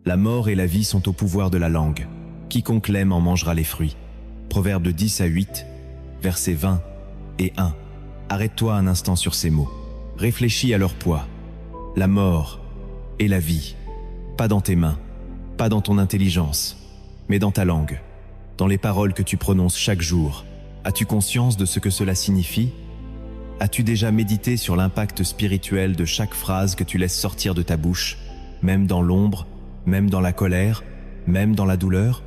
La mort et la vie sont au pouvoir de la langue. Quiconque l'aime en mangera les fruits. Proverbe 10-8, versets 20 et 1. Arrête-toi un instant sur ces mots. Réfléchis à leur poids. La mort et la vie, pas dans tes mains, pas dans ton intelligence, mais dans ta langue, dans les paroles que tu prononces chaque jour. As-tu conscience de ce que cela signifie? As-tu déjà médité sur l'impact spirituel de chaque phrase que tu laisses sortir de ta bouche, même dans l'ombre, même dans la colère, même dans la douleur?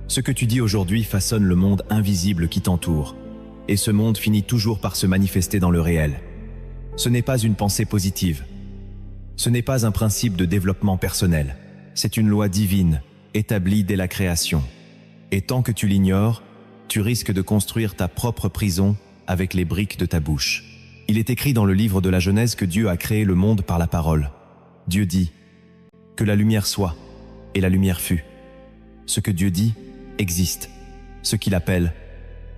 Ce que tu dis aujourd'hui façonne le monde invisible qui t'entoure, et ce monde finit toujours par se manifester dans le réel. Ce n'est pas une pensée positive. Ce n'est pas un principe de développement personnel. C'est une loi divine, établie dès la création. Et tant que tu l'ignores, tu risques de construire ta propre prison avec les briques de ta bouche. Il est écrit dans le livre de la Genèse que Dieu a créé le monde par la parole. Dieu dit que la lumière soit, et la lumière fut. Ce que Dieu dit existe. Ce qu'il appelle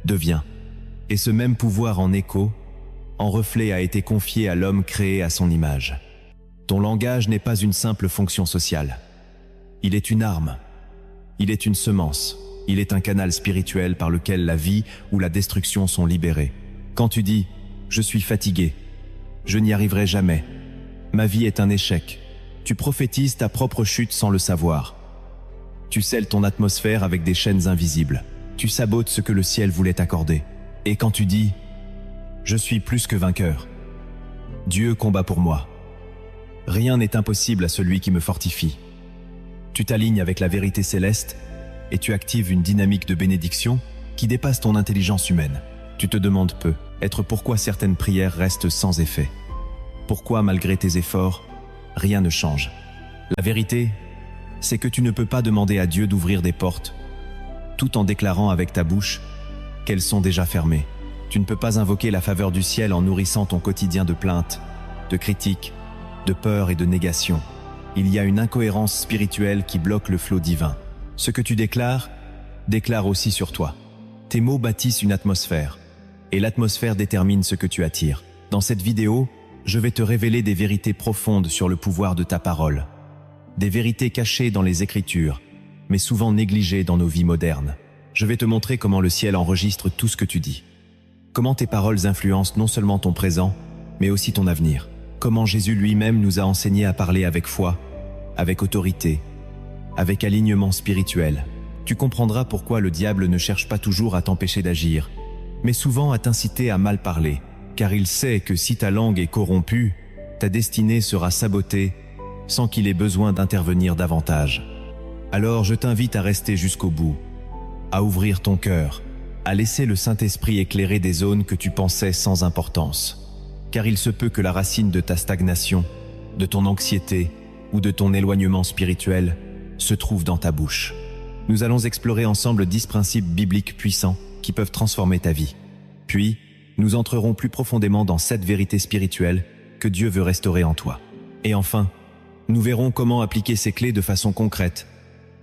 devient. Et ce même pouvoir en écho, en reflet a été confié à l'homme créé à son image. Ton langage n'est pas une simple fonction sociale. Il est une arme. Il est une semence. Il est un canal spirituel par lequel la vie ou la destruction sont libérées. Quand tu dis « Je suis fatigué. Je n'y arriverai jamais. Ma vie est un échec », tu prophétises ta propre chute sans le savoir. Tu scelles ton atmosphère avec des chaînes invisibles. Tu sabotes ce que le ciel voulait accorder. Et quand tu dis « Je suis plus que vainqueur. Dieu combat pour moi. Rien n'est impossible à celui qui me fortifie. » Tu t'alignes avec la vérité céleste et tu actives une dynamique de bénédiction qui dépasse ton intelligence humaine. Tu te demandes peut-être pourquoi certaines prières restent sans effet. Pourquoi, malgré tes efforts, rien ne change. La vérité, c'est que tu ne peux pas demander à Dieu d'ouvrir des portes, tout en déclarant avec ta bouche qu'elles sont déjà fermées. Tu ne peux pas invoquer la faveur du ciel en nourrissant ton quotidien de plaintes, de critiques, de peur et de négation. Il y a une incohérence spirituelle qui bloque le flot divin. Ce que tu déclares, déclare aussi sur toi. Tes mots bâtissent une atmosphère, et l'atmosphère détermine ce que tu attires. Dans cette vidéo, je vais te révéler des vérités profondes sur le pouvoir de ta parole. Des vérités cachées dans les Écritures, mais souvent négligées dans nos vies modernes. Je vais te montrer comment le ciel enregistre tout ce que tu dis. Comment tes paroles influencent non seulement ton présent, mais aussi ton avenir. Comment Jésus lui-même nous a enseigné à parler avec foi, avec autorité, avec alignement spirituel. Tu comprendras pourquoi le diable ne cherche pas toujours à t'empêcher d'agir, mais souvent à t'inciter à mal parler, car il sait que si ta langue est corrompue, ta destinée sera sabotée sans qu'il ait besoin d'intervenir davantage. Alors je t'invite à rester jusqu'au bout, à ouvrir ton cœur, à laisser le Saint-Esprit éclairer des zones que tu pensais sans importance. Car il se peut que la racine de ta stagnation, de ton anxiété ou de ton éloignement spirituel se trouve dans ta bouche. Nous allons explorer ensemble 10 principes bibliques puissants qui peuvent transformer ta vie. Puis, nous entrerons plus profondément dans 7 vérités spirituelles que Dieu veut restaurer en toi. Et enfin, nous verrons comment appliquer ces clés de façon concrète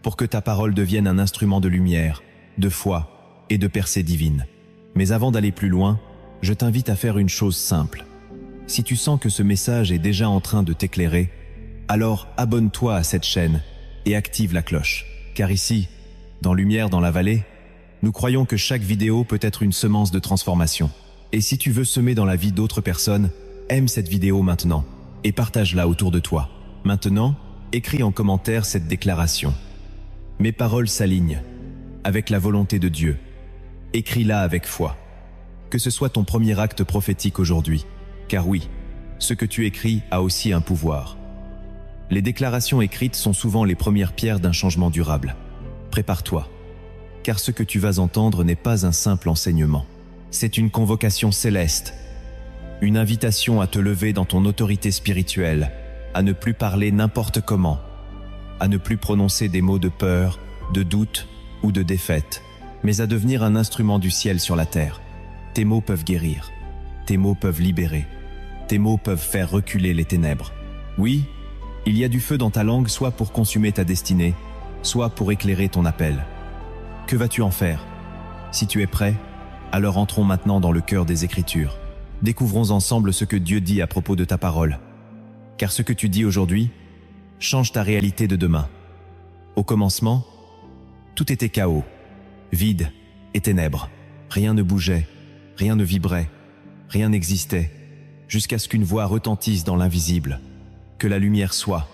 pour que ta parole devienne un instrument de lumière, de foi et de percée divine. Mais avant d'aller plus loin, je t'invite à faire une chose simple. Si tu sens que ce message est déjà en train de t'éclairer, alors abonne-toi à cette chaîne et active la cloche. Car ici, dans Lumière dans la vallée, nous croyons que chaque vidéo peut être une semence de transformation. Et si tu veux semer dans la vie d'autres personnes, aime cette vidéo maintenant et partage-la autour de toi. Maintenant, écris en commentaire cette déclaration. Mes paroles s'alignent avec la volonté de Dieu. Écris-la avec foi. Que ce soit ton premier acte prophétique aujourd'hui. Car oui, ce que tu écris a aussi un pouvoir. Les déclarations écrites sont souvent les premières pierres d'un changement durable. Prépare-toi, car ce que tu vas entendre n'est pas un simple enseignement. C'est une convocation céleste, une invitation à te lever dans ton autorité spirituelle, à ne plus parler n'importe comment, à ne plus prononcer des mots de peur, de doute ou de défaite, mais à devenir un instrument du ciel sur la terre. Tes mots peuvent guérir, tes mots peuvent libérer, tes mots peuvent faire reculer les ténèbres. Oui, il y a du feu dans ta langue, soit pour consumer ta destinée, soit pour éclairer ton appel. Que vas-tu en faire? Si tu es prêt, alors entrons maintenant dans le cœur des Écritures. Découvrons ensemble ce que Dieu dit à propos de ta parole. Car ce que tu dis aujourd'hui change ta réalité de demain. Au commencement, tout était chaos, vide et ténèbres. Rien ne bougeait, rien ne vibrait, rien n'existait, jusqu'à ce qu'une voix retentisse dans l'invisible. Que la lumière soit,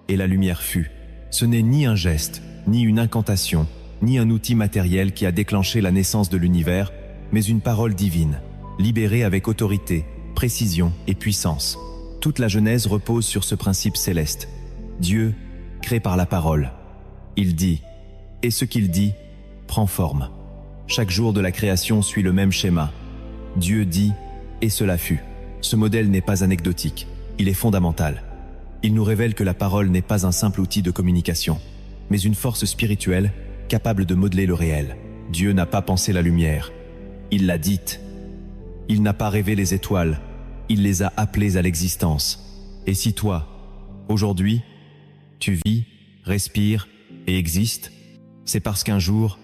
et la lumière fut. Ce n'est ni un geste, ni une incantation, ni un outil matériel qui a déclenché la naissance de l'univers, mais une parole divine, libérée avec autorité, précision et puissance. Toute la Genèse repose sur ce principe céleste. Dieu crée par la parole. Il dit, et ce qu'il dit prend forme. Chaque jour de la création suit le même schéma. Dieu dit, et cela fut. Ce modèle n'est pas anecdotique, il est fondamental. Il nous révèle que la parole n'est pas un simple outil de communication, mais une force spirituelle capable de modeler le réel. Dieu n'a pas pensé la lumière, il l'a dite. Il n'a pas rêvé les étoiles, il les a appelées à l'existence. Et si toi, aujourd'hui, tu vis, respires et existes, c'est parce qu'un jour,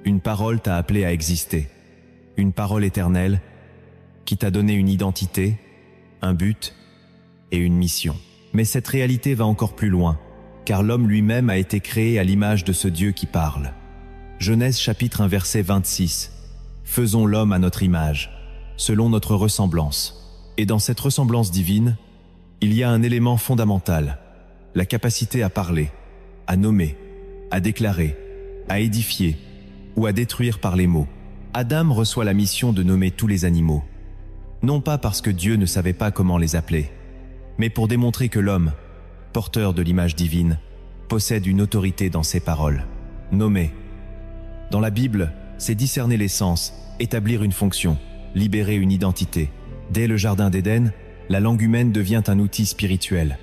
une parole t'a appelé à exister. Une parole éternelle qui t'a donné une identité, un but et une mission. Mais cette réalité va encore plus loin, car l'homme lui-même a été créé à l'image de ce Dieu qui parle. Genèse chapitre 1 verset 26. Faisons l'homme à notre image, selon notre ressemblance. Et dans cette ressemblance divine, il y a un élément fondamental, la capacité à parler, à nommer, à déclarer, à édifier ou à détruire par les mots. Adam reçoit la mission de nommer tous les animaux, non pas parce que Dieu ne savait pas comment les appeler, mais pour démontrer que l'homme, porteur de l'image divine, possède une autorité dans ses paroles. Nommer. Dans la Bible, c'est discerner l'essence, établir une fonction, libérer une identité. Dès le Jardin d'Éden, la langue humaine devient un outil spirituel,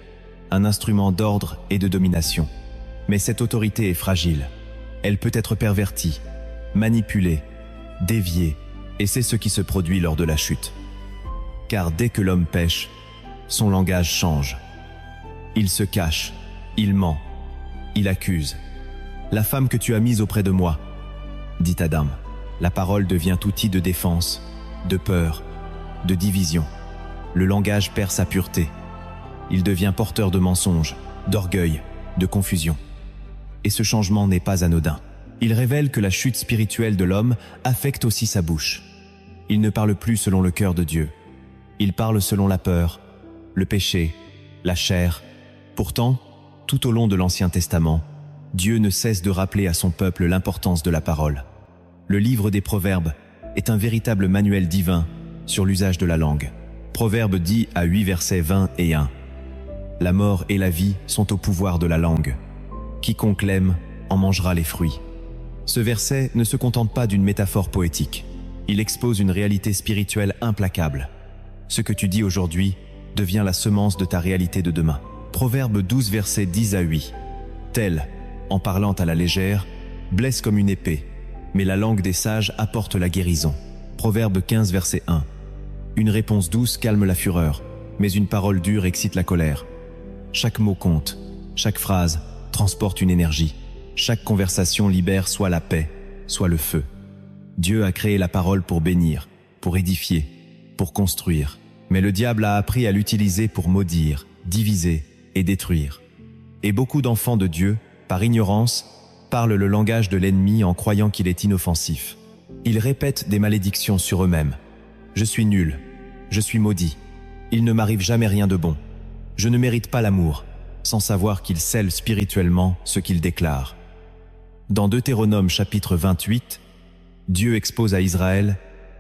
un instrument d'ordre et de domination. Mais cette autorité est fragile. Elle peut être pervertie, manipulée, déviée, et c'est ce qui se produit lors de la chute. Car dès que l'homme pêche, son langage change. Il se cache, il ment, il accuse. La femme que tu as mise auprès de moi, dit Adam. La parole devient outil de défense, de peur, de division. Le langage perd sa pureté. Il devient porteur de mensonges, d'orgueil, de confusion. Et ce changement n'est pas anodin. Il révèle que la chute spirituelle de l'homme affecte aussi sa bouche. Il ne parle plus selon le cœur de Dieu. Il parle selon la peur, le péché, la chair. Pourtant, tout au long de l'Ancien Testament, Dieu ne cesse de rappeler à son peuple l'importance de la parole. Le livre des Proverbes est un véritable manuel divin sur l'usage de la langue. Proverbe dit à 8 versets 20 et 1. La mort et la vie sont au pouvoir de la langue. Quiconque l'aime en mangera les fruits. Ce verset ne se contente pas d'une métaphore poétique. Il expose une réalité spirituelle implacable. Ce que tu dis aujourd'hui devient la semence de ta réalité de demain. Proverbe 12 versets 10 à 8. Tel, en parlant à la légère, blesse comme une épée, mais la langue des sages apporte la guérison. Proverbe 15 verset 1. Une réponse douce calme la fureur, mais une parole dure excite la colère. Chaque mot compte, chaque phrase transporte une énergie. Chaque conversation libère soit la paix, soit le feu. Dieu a créé la parole pour bénir, pour édifier, pour construire. Mais le diable a appris à l'utiliser pour maudire, diviser et détruire. Et beaucoup d'enfants de Dieu, par ignorance, parlent le langage de l'ennemi en croyant qu'il est inoffensif. Ils répètent des malédictions sur eux-mêmes. Je suis nul, je suis maudit, il ne m'arrive jamais rien de bon. Je ne mérite pas l'amour, sans savoir qu'ils scellent spirituellement ce qu'ils déclarent. Dans Deutéronome chapitre 28, Dieu expose à Israël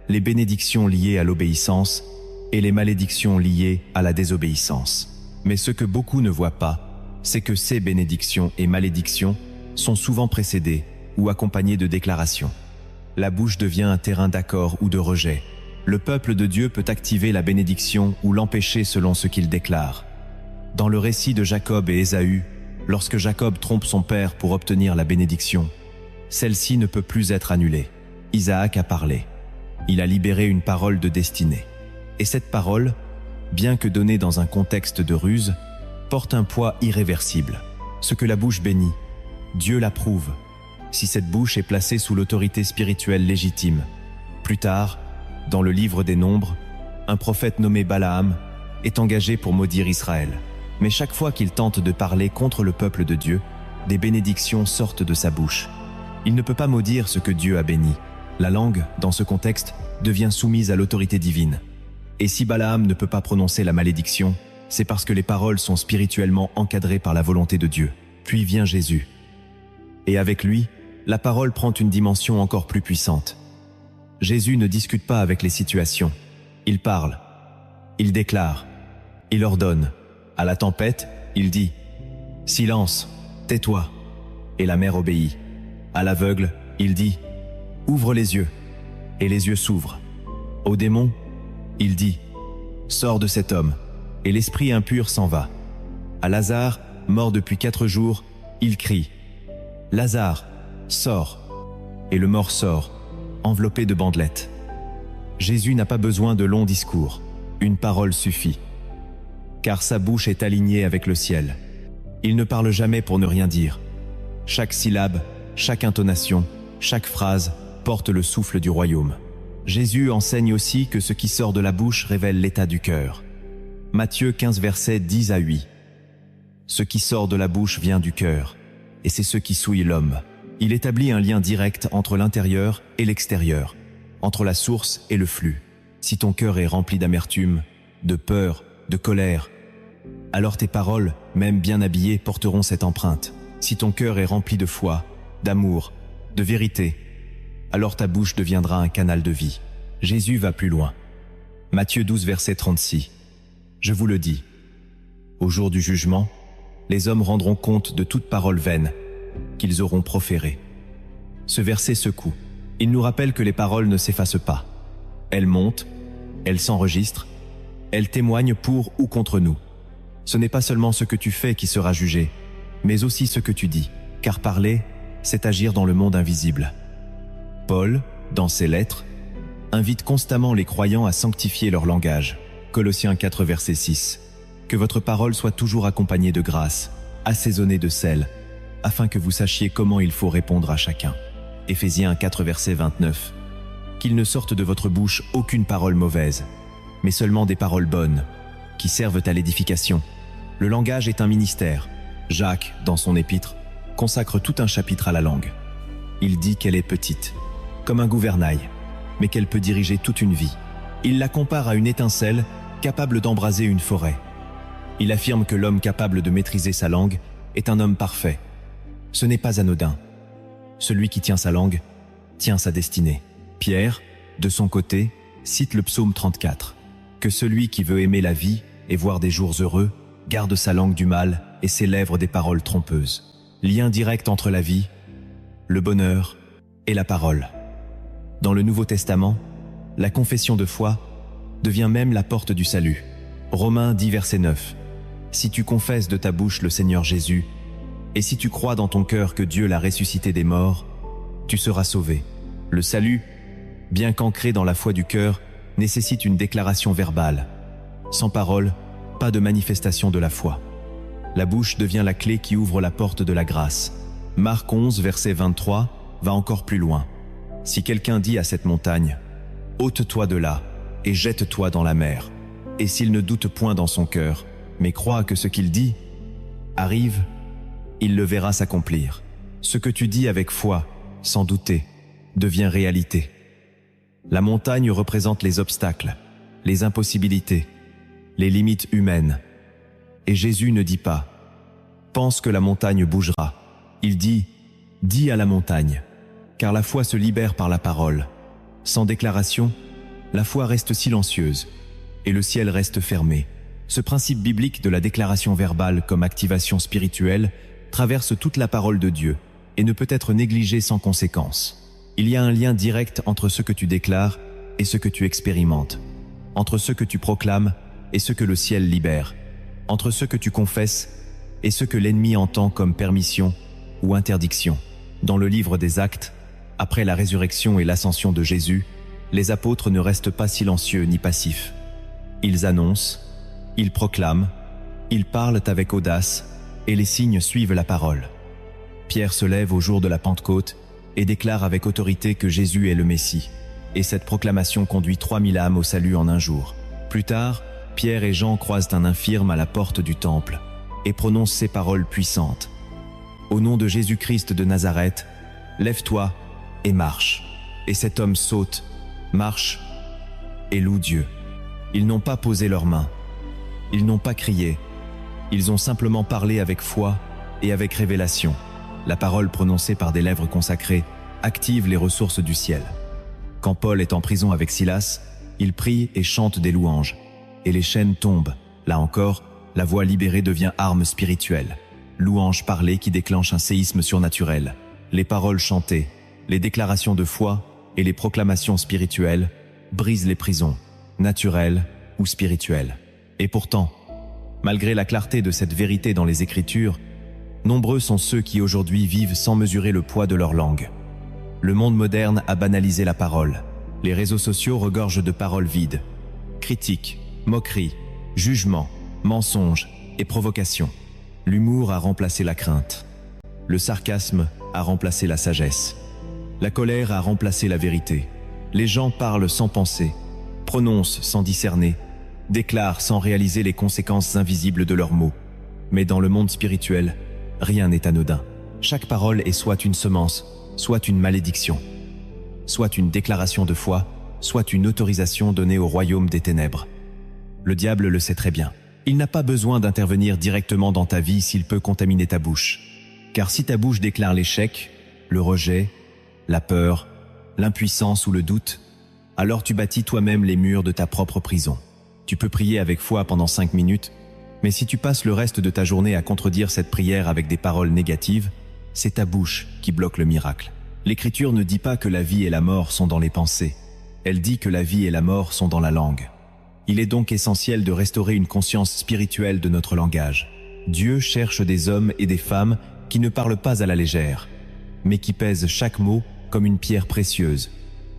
les bénédictions liées à l'obéissance et les malédictions liées à la désobéissance. Mais ce que beaucoup ne voient pas, c'est que ces bénédictions et malédictions sont souvent précédées ou accompagnées de déclarations. La bouche devient un terrain d'accord ou de rejet. Le peuple de Dieu peut activer la bénédiction ou l'empêcher selon ce qu'il déclare. Dans le récit de Jacob et Ésaü, lorsque Jacob trompe son père pour obtenir la bénédiction, celle-ci ne peut plus être annulée. Isaac a parlé. Il a libéré une parole de destinée. Et cette parole, bien que donnée dans un contexte de ruse, porte un poids irréversible. Ce que la bouche bénit, Dieu l'approuve, si cette bouche est placée sous l'autorité spirituelle légitime. Plus tard, dans le livre des Nombres, un prophète nommé Balaam est engagé pour maudire Israël. Mais chaque fois qu'il tente de parler contre le peuple de Dieu, des bénédictions sortent de sa bouche. Il ne peut pas maudire ce que Dieu a béni. La langue, dans ce contexte, devient soumise à l'autorité divine. Et si Balaam ne peut pas prononcer la malédiction, c'est parce que les paroles sont spirituellement encadrées par la volonté de Dieu. Puis vient Jésus. Et avec lui, la parole prend une dimension encore plus puissante. Jésus ne discute pas avec les situations. Il parle. Il déclare. Il ordonne. À la tempête, il dit « Silence, tais-toi » et la mer obéit. À l'aveugle, il dit « Ouvre les yeux » et les yeux s'ouvrent. Au démon, il dit « Sors de cet homme » et l'esprit impur s'en va. À Lazare, mort depuis 4 jours, il crie « Lazare, sors » et le mort sort, enveloppé de bandelettes. Jésus n'a pas besoin de longs discours, une parole suffit. Car sa bouche est alignée avec le ciel. Il ne parle jamais pour ne rien dire. Chaque syllabe, chaque intonation, chaque phrase porte le souffle du royaume. Jésus enseigne aussi que ce qui sort de la bouche révèle l'état du cœur. Matthieu 15 versets 10 à 8. Ce qui sort de la bouche vient du cœur, et c'est ce qui souille l'homme. Il établit un lien direct entre l'intérieur et l'extérieur, entre la source et le flux. Si ton cœur est rempli d'amertume, de peur, de colère, alors tes paroles, même bien habillées, porteront cette empreinte. Si ton cœur est rempli de foi, d'amour, de vérité, alors ta bouche deviendra un canal de vie. Jésus va plus loin. Matthieu 12 verset 36. Je vous le dis, au jour du jugement, les hommes rendront compte de toute parole vaine qu'ils auront proférée. Ce verset secoue. Il nous rappelle que les paroles ne s'effacent pas. Elles montent, elles s'enregistrent, elles témoignent pour ou contre nous. Ce n'est pas seulement ce que tu fais qui sera jugé, mais aussi ce que tu dis, car parler, c'est agir dans le monde invisible. Paul, dans ses lettres, invite constamment les croyants à sanctifier leur langage. Colossiens 4 verset 6. Que votre parole soit toujours accompagnée de grâce, assaisonnée de sel, afin que vous sachiez comment il faut répondre à chacun. Éphésiens 4 verset 29. Qu'il ne sorte de votre bouche aucune parole mauvaise, mais seulement des paroles bonnes, qui servent à l'édification. Le langage est un ministère. Jacques, dans son épître, consacre tout un chapitre à la langue. Il dit qu'elle est petite, comme un gouvernail, mais qu'elle peut diriger toute une vie. Il la compare à une étincelle capable d'embraser une forêt. Il affirme que l'homme capable de maîtriser sa langue est un homme parfait. Ce n'est pas anodin. Celui qui tient sa langue tient sa destinée. Pierre, de son côté, cite le psaume 34. Que celui qui veut aimer la vie et voir des jours heureux garde sa langue du mal et ses lèvres des paroles trompeuses. Lien direct entre la vie, le bonheur et la parole. Dans le Nouveau Testament, la confession de foi devient même la porte du salut. Romains 10 verset 9. Si tu confesses de ta bouche le Seigneur Jésus, et si tu crois dans ton cœur que Dieu l'a ressuscité des morts, tu seras sauvé. Le salut, bien qu'ancré dans la foi du cœur, nécessite une déclaration verbale. Sans parole, pas de manifestation de la foi. La bouche devient la clé qui ouvre la porte de la grâce. Marc 11, verset 23, va encore plus loin. Si quelqu'un dit à cette montagne, « Ôte-toi de là, et jette-toi dans la mer », et s'il ne doute point dans son cœur, mais croit que ce qu'il dit arrive, il le verra s'accomplir. Ce que tu dis avec foi, sans douter, devient réalité. La montagne représente les obstacles, les impossibilités, les limites humaines. Et Jésus ne dit pas « Pense que la montagne bougera ». Il dit « Dis à la montagne », car la foi se libère par la parole. Sans déclaration, la foi reste silencieuse et le ciel reste fermé. Ce principe biblique de la déclaration verbale comme activation spirituelle traverse toute la parole de Dieu et ne peut être négligé sans conséquence. Il y a un lien direct entre ce que tu déclares et ce que tu expérimentes, entre ce que tu proclames et ce que le ciel libère, entre ce que tu confesses et ce que l'ennemi entend comme permission ou interdiction. Dans le livre des Actes, après la résurrection et l'ascension de Jésus, les apôtres ne restent pas silencieux ni passifs. Ils annoncent, ils proclament, ils parlent avec audace et les signes suivent la parole. Pierre se lève au jour de la Pentecôte et déclare avec autorité que Jésus est le Messie. Et cette proclamation conduit 3000 âmes au salut en un jour. Plus tard, Pierre et Jean croisent un infirme à la porte du temple et prononcent ces paroles puissantes. « Au nom de Jésus-Christ de Nazareth, lève-toi et marche. Et cet homme saute, marche et loue Dieu. Ils n'ont pas posé leurs mains. Ils n'ont pas crié. Ils ont simplement parlé avec foi et avec révélation. La parole prononcée par des lèvres consacrées active les ressources du ciel. Quand Paul est en prison avec Silas, il prie et chante des louanges. Et les chaînes tombent. Là encore, la voix libérée devient arme spirituelle. Louange parlée qui déclenche un séisme surnaturel. Les paroles chantées, les déclarations de foi et les proclamations spirituelles brisent les prisons, naturelles ou spirituelles. Et pourtant, malgré la clarté de cette vérité dans les Écritures, nombreux sont ceux qui aujourd'hui vivent sans mesurer le poids de leur langue. Le monde moderne a banalisé la parole. Les réseaux sociaux regorgent de paroles vides. Critiques, moqueries, jugements, mensonges et provocations. L'humour a remplacé la crainte. Le sarcasme a remplacé la sagesse. La colère a remplacé la vérité. Les gens parlent sans penser, prononcent sans discerner, déclarent sans réaliser les conséquences invisibles de leurs mots. Mais dans le monde spirituel, rien n'est anodin. Chaque parole est soit une semence, soit une malédiction, soit une déclaration de foi, soit une autorisation donnée au royaume des ténèbres. Le diable le sait très bien. Il n'a pas besoin d'intervenir directement dans ta vie s'il peut contaminer ta bouche. Car si ta bouche déclare l'échec, le rejet, la peur, l'impuissance ou le doute, alors tu bâtis toi-même les murs de ta propre prison. Tu peux prier avec foi pendant 5 minutes, mais si tu passes le reste de ta journée à contredire cette prière avec des paroles négatives, c'est ta bouche qui bloque le miracle. L'Écriture ne dit pas que la vie et la mort sont dans les pensées. Elle dit que la vie et la mort sont dans la langue. Il est donc essentiel de restaurer une conscience spirituelle de notre langage. Dieu cherche des hommes et des femmes qui ne parlent pas à la légère, mais qui pèsent chaque mot comme une pierre précieuse,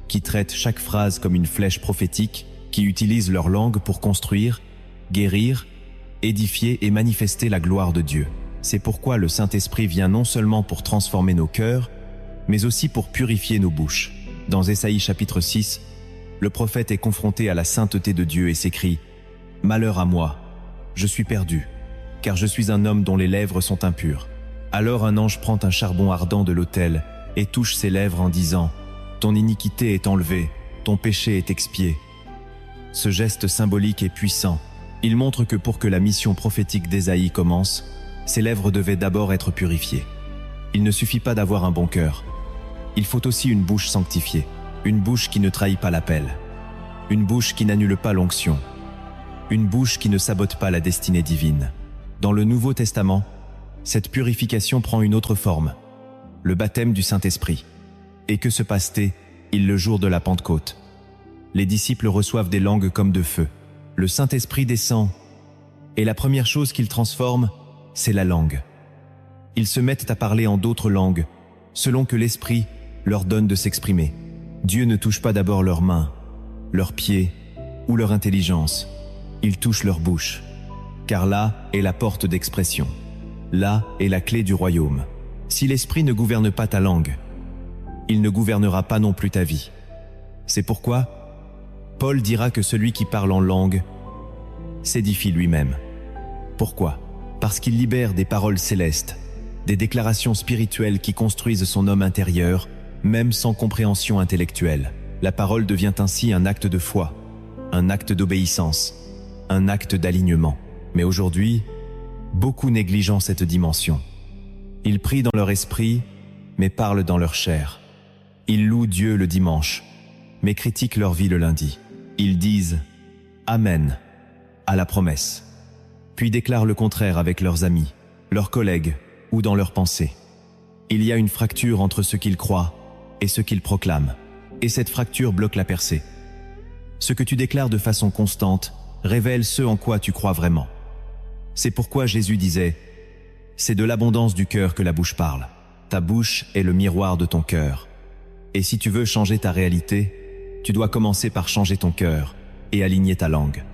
qui traitent chaque phrase comme une flèche prophétique, qui utilisent leur langue pour construire, guérir, édifier et manifester la gloire de Dieu. C'est pourquoi le Saint-Esprit vient non seulement pour transformer nos cœurs, mais aussi pour purifier nos bouches. Dans Ésaïe chapitre 6, le prophète est confronté à la sainteté de Dieu et s'écrie « Malheur à moi, je suis perdu, car je suis un homme dont les lèvres sont impures. » Alors un ange prend un charbon ardent de l'autel et touche ses lèvres en disant « Ton iniquité est enlevée, ton péché est expié. » Ce geste symbolique est puissant. Il montre que pour que la mission prophétique d'Ésaïe commence, ses lèvres devaient d'abord être purifiées. Il ne suffit pas d'avoir un bon cœur. Il faut aussi une bouche sanctifiée, une bouche qui ne trahit pas l'appel, une bouche qui n'annule pas l'onction, une bouche qui ne sabote pas la destinée divine. Dans le Nouveau Testament, cette purification prend une autre forme, le baptême du Saint-Esprit. Et que se passe-t-il le jour de la Pentecôte? Les disciples reçoivent des langues comme de feu. Le Saint-Esprit descend, et la première chose qu'il transforme, c'est la langue. Ils se mettent à parler en d'autres langues, selon que l'Esprit leur donne de s'exprimer. Dieu ne touche pas d'abord leurs mains, leurs pieds ou leur intelligence. Il touche leur bouche, car là est la porte d'expression. Là est la clé du royaume. Si l'Esprit ne gouverne pas ta langue, il ne gouvernera pas non plus ta vie. C'est pourquoi Paul dira que celui qui parle en langue s'édifie lui-même. Pourquoi? Parce qu'il libère des paroles célestes, des déclarations spirituelles qui construisent son homme intérieur, même sans compréhension intellectuelle. La parole devient ainsi un acte de foi, un acte d'obéissance, un acte d'alignement. Mais aujourd'hui, beaucoup négligent cette dimension. Ils prient dans leur esprit, mais parlent dans leur chair. Ils louent Dieu le dimanche, mais critiquent leur vie le lundi. Ils disent « Amen » à la promesse, puis déclarent le contraire avec leurs amis, leurs collègues ou dans leurs pensées. Il y a une fracture entre ce qu'ils croient et ce qu'ils proclament, et cette fracture bloque la percée. Ce que tu déclares de façon constante révèle ce en quoi tu crois vraiment. C'est pourquoi Jésus disait « C'est de l'abondance du cœur que la bouche parle. Ta bouche est le miroir de ton cœur. » Et si tu veux changer ta réalité, tu dois commencer par changer ton cœur et aligner ta langue.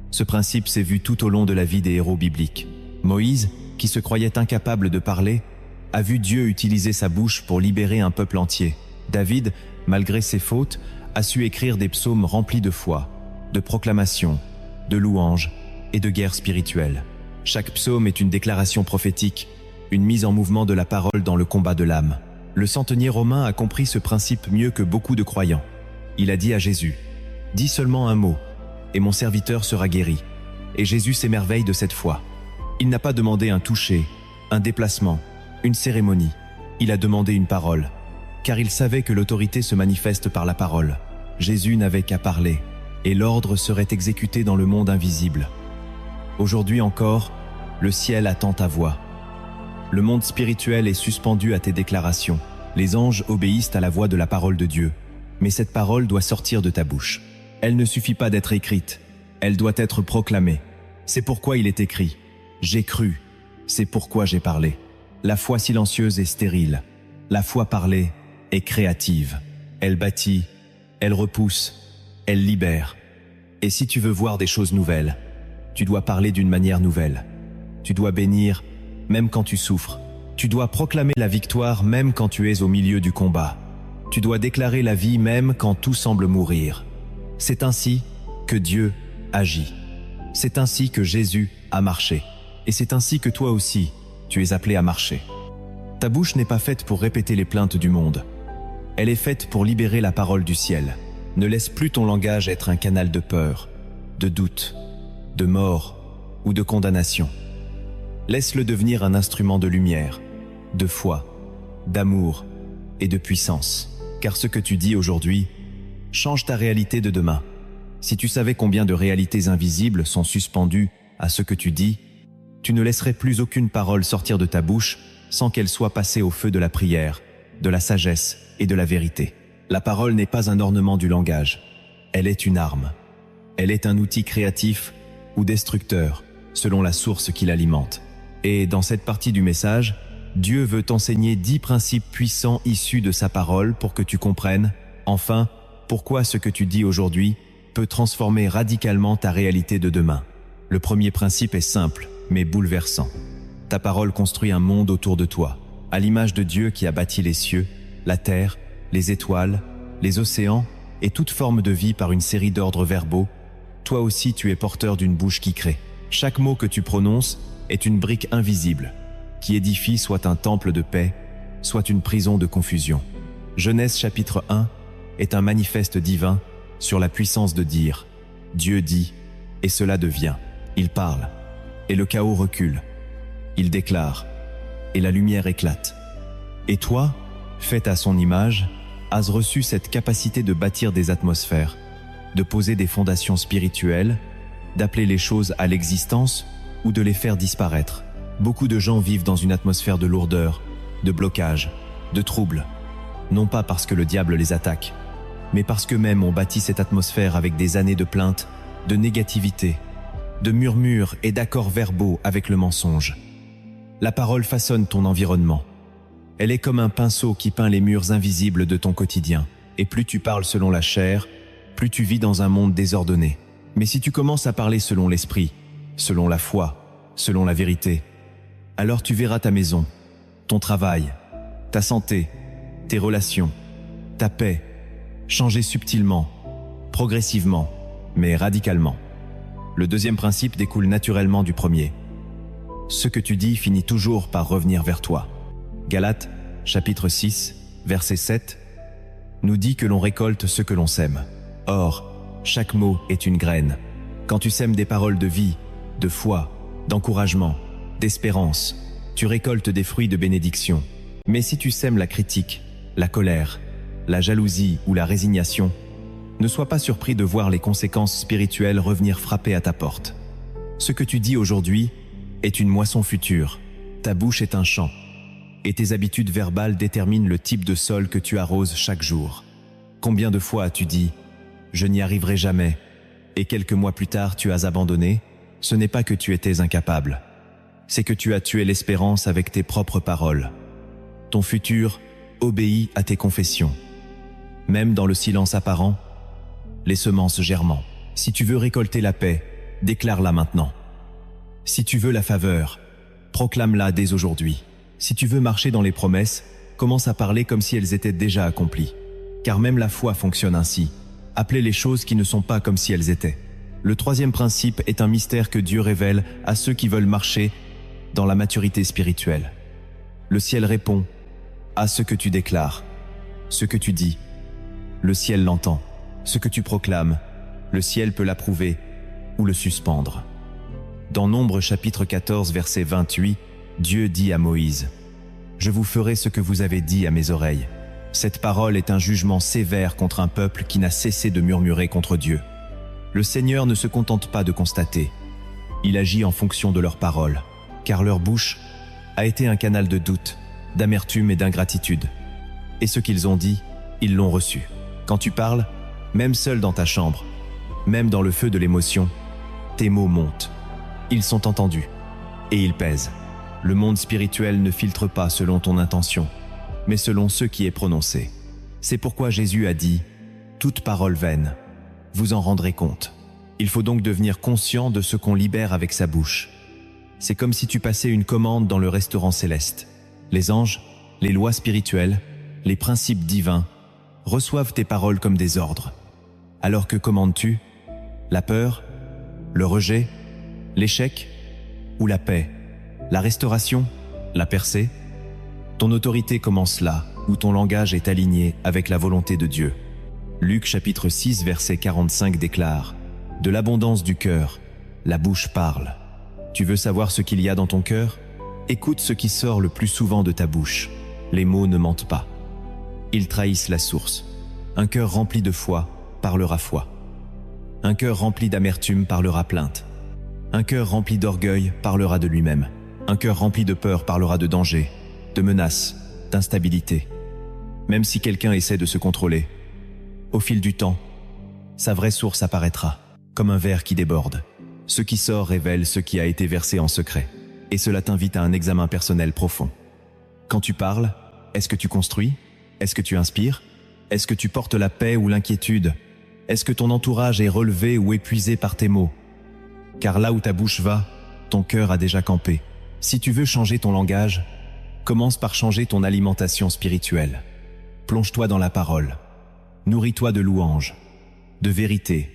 Ce principe s'est vu tout au long de la vie des héros bibliques. Moïse, qui se croyait incapable de parler, a vu Dieu utiliser sa bouche pour libérer un peuple entier. David, malgré ses fautes, a su écrire des psaumes remplis de foi, de proclamations, de louanges et de guerre spirituelle. Chaque psaume est une déclaration prophétique, une mise en mouvement de la parole dans le combat de l'âme. Le centenier romain a compris ce principe mieux que beaucoup de croyants. Il a dit à Jésus, « Dis seulement un mot, et mon serviteur sera guéri. » Et Jésus s'émerveille de cette foi. Il n'a pas demandé un toucher, un déplacement, une cérémonie. Il a demandé une parole, car il savait que l'autorité se manifeste par la parole. Jésus n'avait qu'à parler, et l'ordre serait exécuté dans le monde invisible. Aujourd'hui encore, le ciel attend ta voix. Le monde spirituel est suspendu à tes déclarations. Les anges obéissent à la voix de la parole de Dieu. Mais cette parole doit sortir de ta bouche. Elle ne suffit pas d'être écrite, elle doit être proclamée. C'est pourquoi il est écrit « J'ai cru, c'est pourquoi j'ai parlé ». La foi silencieuse est stérile. La foi parlée est créative. Elle bâtit, elle repousse, elle libère. Et si tu veux voir des choses nouvelles, tu dois parler d'une manière nouvelle. Tu dois bénir, même quand tu souffres. Tu dois proclamer la victoire, même quand tu es au milieu du combat. Tu dois déclarer la vie, même quand tout semble mourir. C'est ainsi que Dieu agit. C'est ainsi que Jésus a marché. Et c'est ainsi que toi aussi, tu es appelé à marcher. Ta bouche n'est pas faite pour répéter les plaintes du monde. Elle est faite pour libérer la parole du ciel. Ne laisse plus ton langage être un canal de peur, de doute, de mort ou de condamnation. Laisse-le devenir un instrument de lumière, de foi, d'amour et de puissance. Car ce que tu dis aujourd'hui change ta réalité de demain. Si tu savais combien de réalités invisibles sont suspendues à ce que tu dis, tu ne laisserais plus aucune parole sortir de ta bouche sans qu'elle soit passée au feu de la prière, de la sagesse et de la vérité. La parole n'est pas un ornement du langage, elle est une arme. Elle est un outil créatif ou destructeur, selon la source qui l'alimente. Et dans cette partie du message, Dieu veut t'enseigner 10 principes puissants issus de sa parole pour que tu comprennes, enfin, pourquoi ce que tu dis aujourd'hui peut transformer radicalement ta réalité de demain. Le premier principe est simple, mais bouleversant. Ta parole construit un monde autour de toi, à l'image de Dieu qui a bâti les cieux, la terre, les étoiles, les océans et toute forme de vie par une série d'ordres verbaux. Toi aussi tu es porteur d'une bouche qui crée. Chaque mot que tu prononces est une brique invisible, qui édifie soit un temple de paix, soit une prison de confusion. Genèse chapitre 1 est un manifeste divin sur la puissance de dire. Dieu dit, et cela devient. Il parle, et le chaos recule. Il déclare, et la lumière éclate. Et toi, fait à son image, as reçu cette capacité de bâtir des atmosphères, de poser des fondations spirituelles, d'appeler les choses à l'existence ou de les faire disparaître. Beaucoup de gens vivent dans une atmosphère de lourdeur, de blocage, de trouble. Non pas parce que le diable les attaque, mais parce qu'eux-mêmes ont bâti cette atmosphère avec des années de plaintes, de négativité, de murmures et d'accords verbaux avec le mensonge. La parole façonne ton environnement. Elle est comme un pinceau qui peint les murs invisibles de ton quotidien. Et plus tu parles selon la chair, plus tu vis dans un monde désordonné. Mais si tu commences à parler selon l'esprit, selon la foi, selon la vérité, alors tu verras ta maison, ton travail, ta santé, tes relations, ta paix, changer subtilement, progressivement, mais radicalement. Le deuxième principe découle naturellement du premier. Ce que tu dis finit toujours par revenir vers toi. Galates, chapitre 6, verset 7, nous dit que l'on récolte ce que l'on sème. Or, chaque mot est une graine. Quand tu sèmes des paroles de vie, de foi, d'encouragement, d'espérance, tu récoltes des fruits de bénédiction. Mais si tu sèmes la critique, la colère, la jalousie ou la résignation, ne sois pas surpris de voir les conséquences spirituelles revenir frapper à ta porte. Ce que tu dis aujourd'hui est une moisson future. Ta bouche est un champ, et tes habitudes verbales déterminent le type de sol que tu arroses chaque jour. Combien de fois as-tu dit « Je n'y arriverai jamais » et quelques mois plus tard tu as abandonné? Ce n'est pas que tu étais incapable, c'est que tu as tué l'espérance avec tes propres paroles. Ton futur obéit à tes confessions. Même dans le silence apparent, les semences germent. Si tu veux récolter la paix, déclare-la maintenant. Si tu veux la faveur, proclame-la dès aujourd'hui. Si tu veux marcher dans les promesses, commence à parler comme si elles étaient déjà accomplies. Car même la foi fonctionne ainsi. Appelez les choses qui ne sont pas comme si elles étaient. Le troisième principe est un mystère que Dieu révèle à ceux qui veulent marcher dans la maturité spirituelle. Le ciel répond à ce que tu déclares. Ce que tu dis, le ciel l'entend. Ce que tu proclames, le ciel peut l'approuver ou le suspendre. Dans Nombre chapitre 14 verset 28, Dieu dit à Moïse: « Je vous ferai ce que vous avez dit à mes oreilles. » Cette parole est un jugement sévère contre un peuple qui n'a cessé de murmurer contre Dieu. Le Seigneur ne se contente pas de constater. Il agit en fonction de leurs paroles, car leur bouche a été un canal de doute, d'amertume et d'ingratitude. Et ce qu'ils ont dit, ils l'ont reçu. Quand tu parles, même seul dans ta chambre, même dans le feu de l'émotion, tes mots montent. Ils sont entendus et ils pèsent. Le monde spirituel ne filtre pas selon ton intention, mais selon ce qui est prononcé. C'est pourquoi Jésus a dit « Toute parole vaine, vous en rendrez compte ». Il faut donc devenir conscient de ce qu'on libère avec sa bouche. C'est comme si tu passais une commande dans le restaurant céleste. Les anges, les lois spirituelles, les principes divins reçoivent tes paroles comme des ordres. Alors que commandes-tu? La peur, le rejet, l'échec ou la paix, la restauration, la percée? Ton autorité commence là, où ton langage est aligné avec la volonté de Dieu. Luc chapitre 6 verset 45 déclare: « De l'abondance du cœur, la bouche parle. » Tu veux savoir ce qu'il y a dans ton cœur? Écoute ce qui sort le plus souvent de ta bouche. Les mots ne mentent pas. Ils trahissent la source. Un cœur rempli de foi parlera foi. Un cœur rempli d'amertume parlera plainte. Un cœur rempli d'orgueil parlera de lui-même. Un cœur rempli de peur parlera de danger, de menaces, d'instabilité. Même si quelqu'un essaie de se contrôler, au fil du temps, sa vraie source apparaîtra, comme un verre qui déborde. Ce qui sort révèle ce qui a été versé en secret, et cela t'invite à un examen personnel profond. Quand tu parles, est-ce que tu construis? Est-ce que tu inspires? Est-ce que tu portes la paix ou l'inquiétude? Est-ce que ton entourage est relevé ou épuisé par tes mots? Car là où ta bouche va, ton cœur a déjà campé. Si tu veux changer ton langage, commence par changer ton alimentation spirituelle. Plonge-toi dans la parole. Nourris-toi de louanges, de vérité,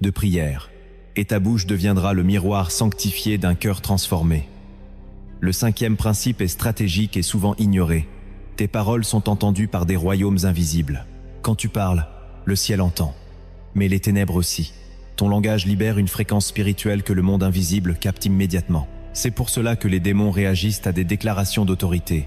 de prière, et ta bouche deviendra le miroir sanctifié d'un cœur transformé. Le 5e principe est stratégique et souvent ignoré. Tes paroles sont entendues par des royaumes invisibles. Quand tu parles, le ciel entend, mais les ténèbres aussi. Ton langage libère une fréquence spirituelle que le monde invisible capte immédiatement. C'est pour cela que les démons réagissent à des déclarations d'autorité.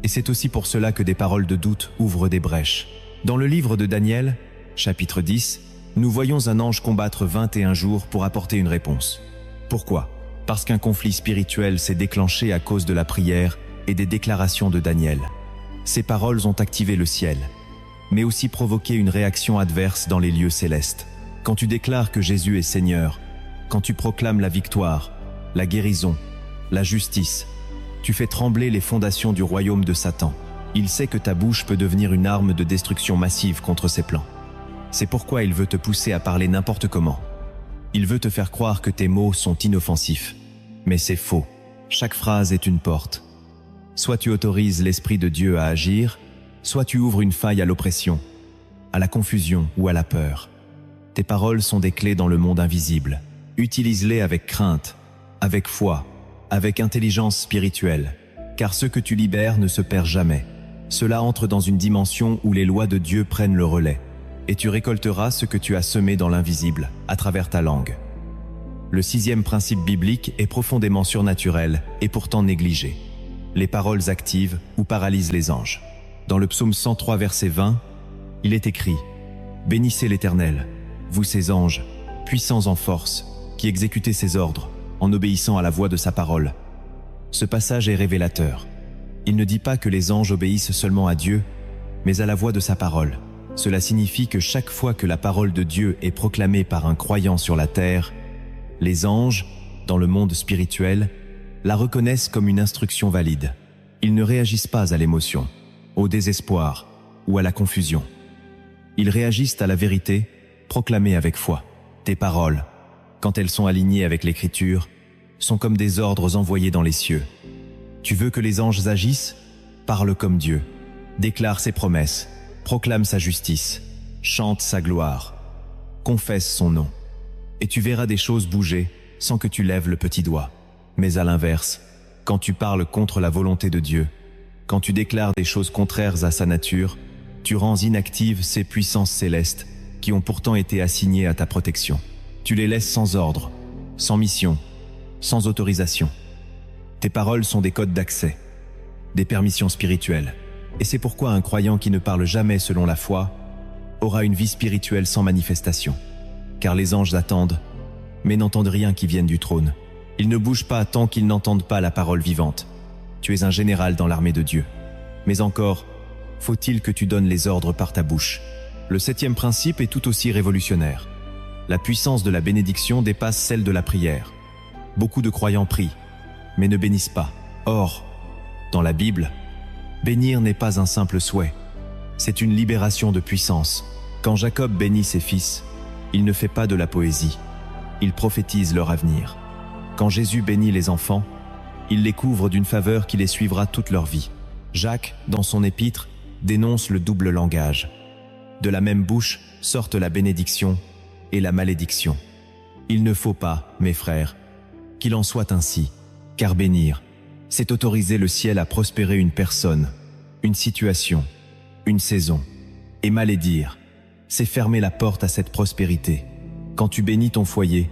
Et c'est aussi pour cela que des paroles de doute ouvrent des brèches. Dans le livre de Daniel, chapitre 10, nous voyons un ange combattre 21 jours pour apporter une réponse. Pourquoi? Parce qu'un conflit spirituel s'est déclenché à cause de la prière et des déclarations de Daniel. Ces paroles ont activé le ciel, mais aussi provoqué une réaction adverse dans les lieux célestes. Quand tu déclares que Jésus est Seigneur, quand tu proclames la victoire, la guérison, la justice, tu fais trembler les fondations du royaume de Satan. Il sait que ta bouche peut devenir une arme de destruction massive contre ses plans. C'est pourquoi il veut te pousser à parler n'importe comment. Il veut te faire croire que tes mots sont inoffensifs. Mais c'est faux. Chaque phrase est une porte. Soit tu autorises l'Esprit de Dieu à agir, soit tu ouvres une faille à l'oppression, à la confusion ou à la peur. Tes paroles sont des clés dans le monde invisible. Utilise-les avec crainte, avec foi, avec intelligence spirituelle, car ce que tu libères ne se perd jamais. Cela entre dans une dimension où les lois de Dieu prennent le relais, et tu récolteras ce que tu as semé dans l'invisible, à travers ta langue. Le 6e principe biblique est profondément surnaturel et pourtant négligé. Les paroles activent ou paralysent les anges. Dans le psaume 103 verset 20, il est écrit « Bénissez l'Éternel, vous ses anges, puissants en force, qui exécutez ses ordres, en obéissant à la voix de sa parole. » Ce passage est révélateur. Il ne dit pas que les anges obéissent seulement à Dieu, mais à la voix de sa parole. Cela signifie que chaque fois que la parole de Dieu est proclamée par un croyant sur la terre, les anges, dans le monde spirituel, la reconnaissent comme une instruction valide. Ils ne réagissent pas à l'émotion, au désespoir ou à la confusion. Ils réagissent à la vérité, proclamée avec foi. Tes paroles, quand elles sont alignées avec l'Écriture, sont comme des ordres envoyés dans les cieux. Tu veux que les anges agissent? Parle comme Dieu. Déclare ses promesses. Proclame sa justice. Chante sa gloire. Confesse son nom. Et tu verras des choses bouger sans que tu lèves le petit doigt. Mais à l'inverse, quand tu parles contre la volonté de Dieu, quand tu déclares des choses contraires à sa nature, tu rends inactives ces puissances célestes qui ont pourtant été assignées à ta protection. Tu les laisses sans ordre, sans mission, sans autorisation. Tes paroles sont des codes d'accès, des permissions spirituelles. Et c'est pourquoi un croyant qui ne parle jamais selon la foi aura une vie spirituelle sans manifestation. Car les anges attendent, mais n'entendent rien qui vienne du trône. Ils ne bougent pas tant qu'ils n'entendent pas la parole vivante. Tu es un général dans l'armée de Dieu. Mais encore, faut-il que tu donnes les ordres par ta bouche. Le 7e principe est tout aussi révolutionnaire. La puissance de la bénédiction dépasse celle de la prière. Beaucoup de croyants prient, mais ne bénissent pas. Or, dans la Bible, bénir n'est pas un simple souhait. C'est une libération de puissance. Quand Jacob bénit ses fils, il ne fait pas de la poésie. Il prophétise leur avenir. Quand Jésus bénit les enfants, il les couvre d'une faveur qui les suivra toute leur vie. Jacques, dans son épître, dénonce le double langage. De la même bouche sortent la bénédiction et la malédiction. Il ne faut pas, mes frères, qu'il en soit ainsi, car bénir, c'est autoriser le ciel à prospérer une personne, une situation, une saison. Et malédire, c'est fermer la porte à cette prospérité. Quand tu bénis ton foyer,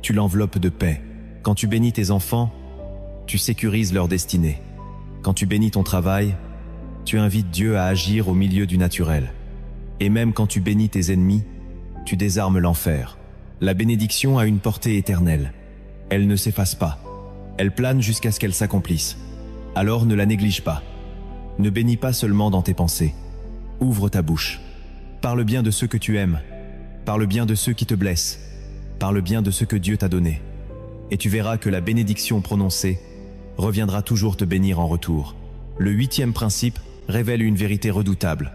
tu l'enveloppes de paix. Quand tu bénis tes enfants, tu sécurises leur destinée. Quand tu bénis ton travail, tu invites Dieu à agir au milieu du naturel. Et même quand tu bénis tes ennemis, tu désarmes l'enfer. La bénédiction a une portée éternelle. Elle ne s'efface pas. Elle plane jusqu'à ce qu'elle s'accomplisse. Alors ne la néglige pas. Ne bénis pas seulement dans tes pensées. Ouvre ta bouche. Parle bien de ceux que tu aimes. Parle bien de ceux qui te blessent. Parle bien de ce que Dieu t'a donné. Et tu verras que la bénédiction prononcée reviendra toujours te bénir en retour. Le 8e principe révèle une vérité redoutable.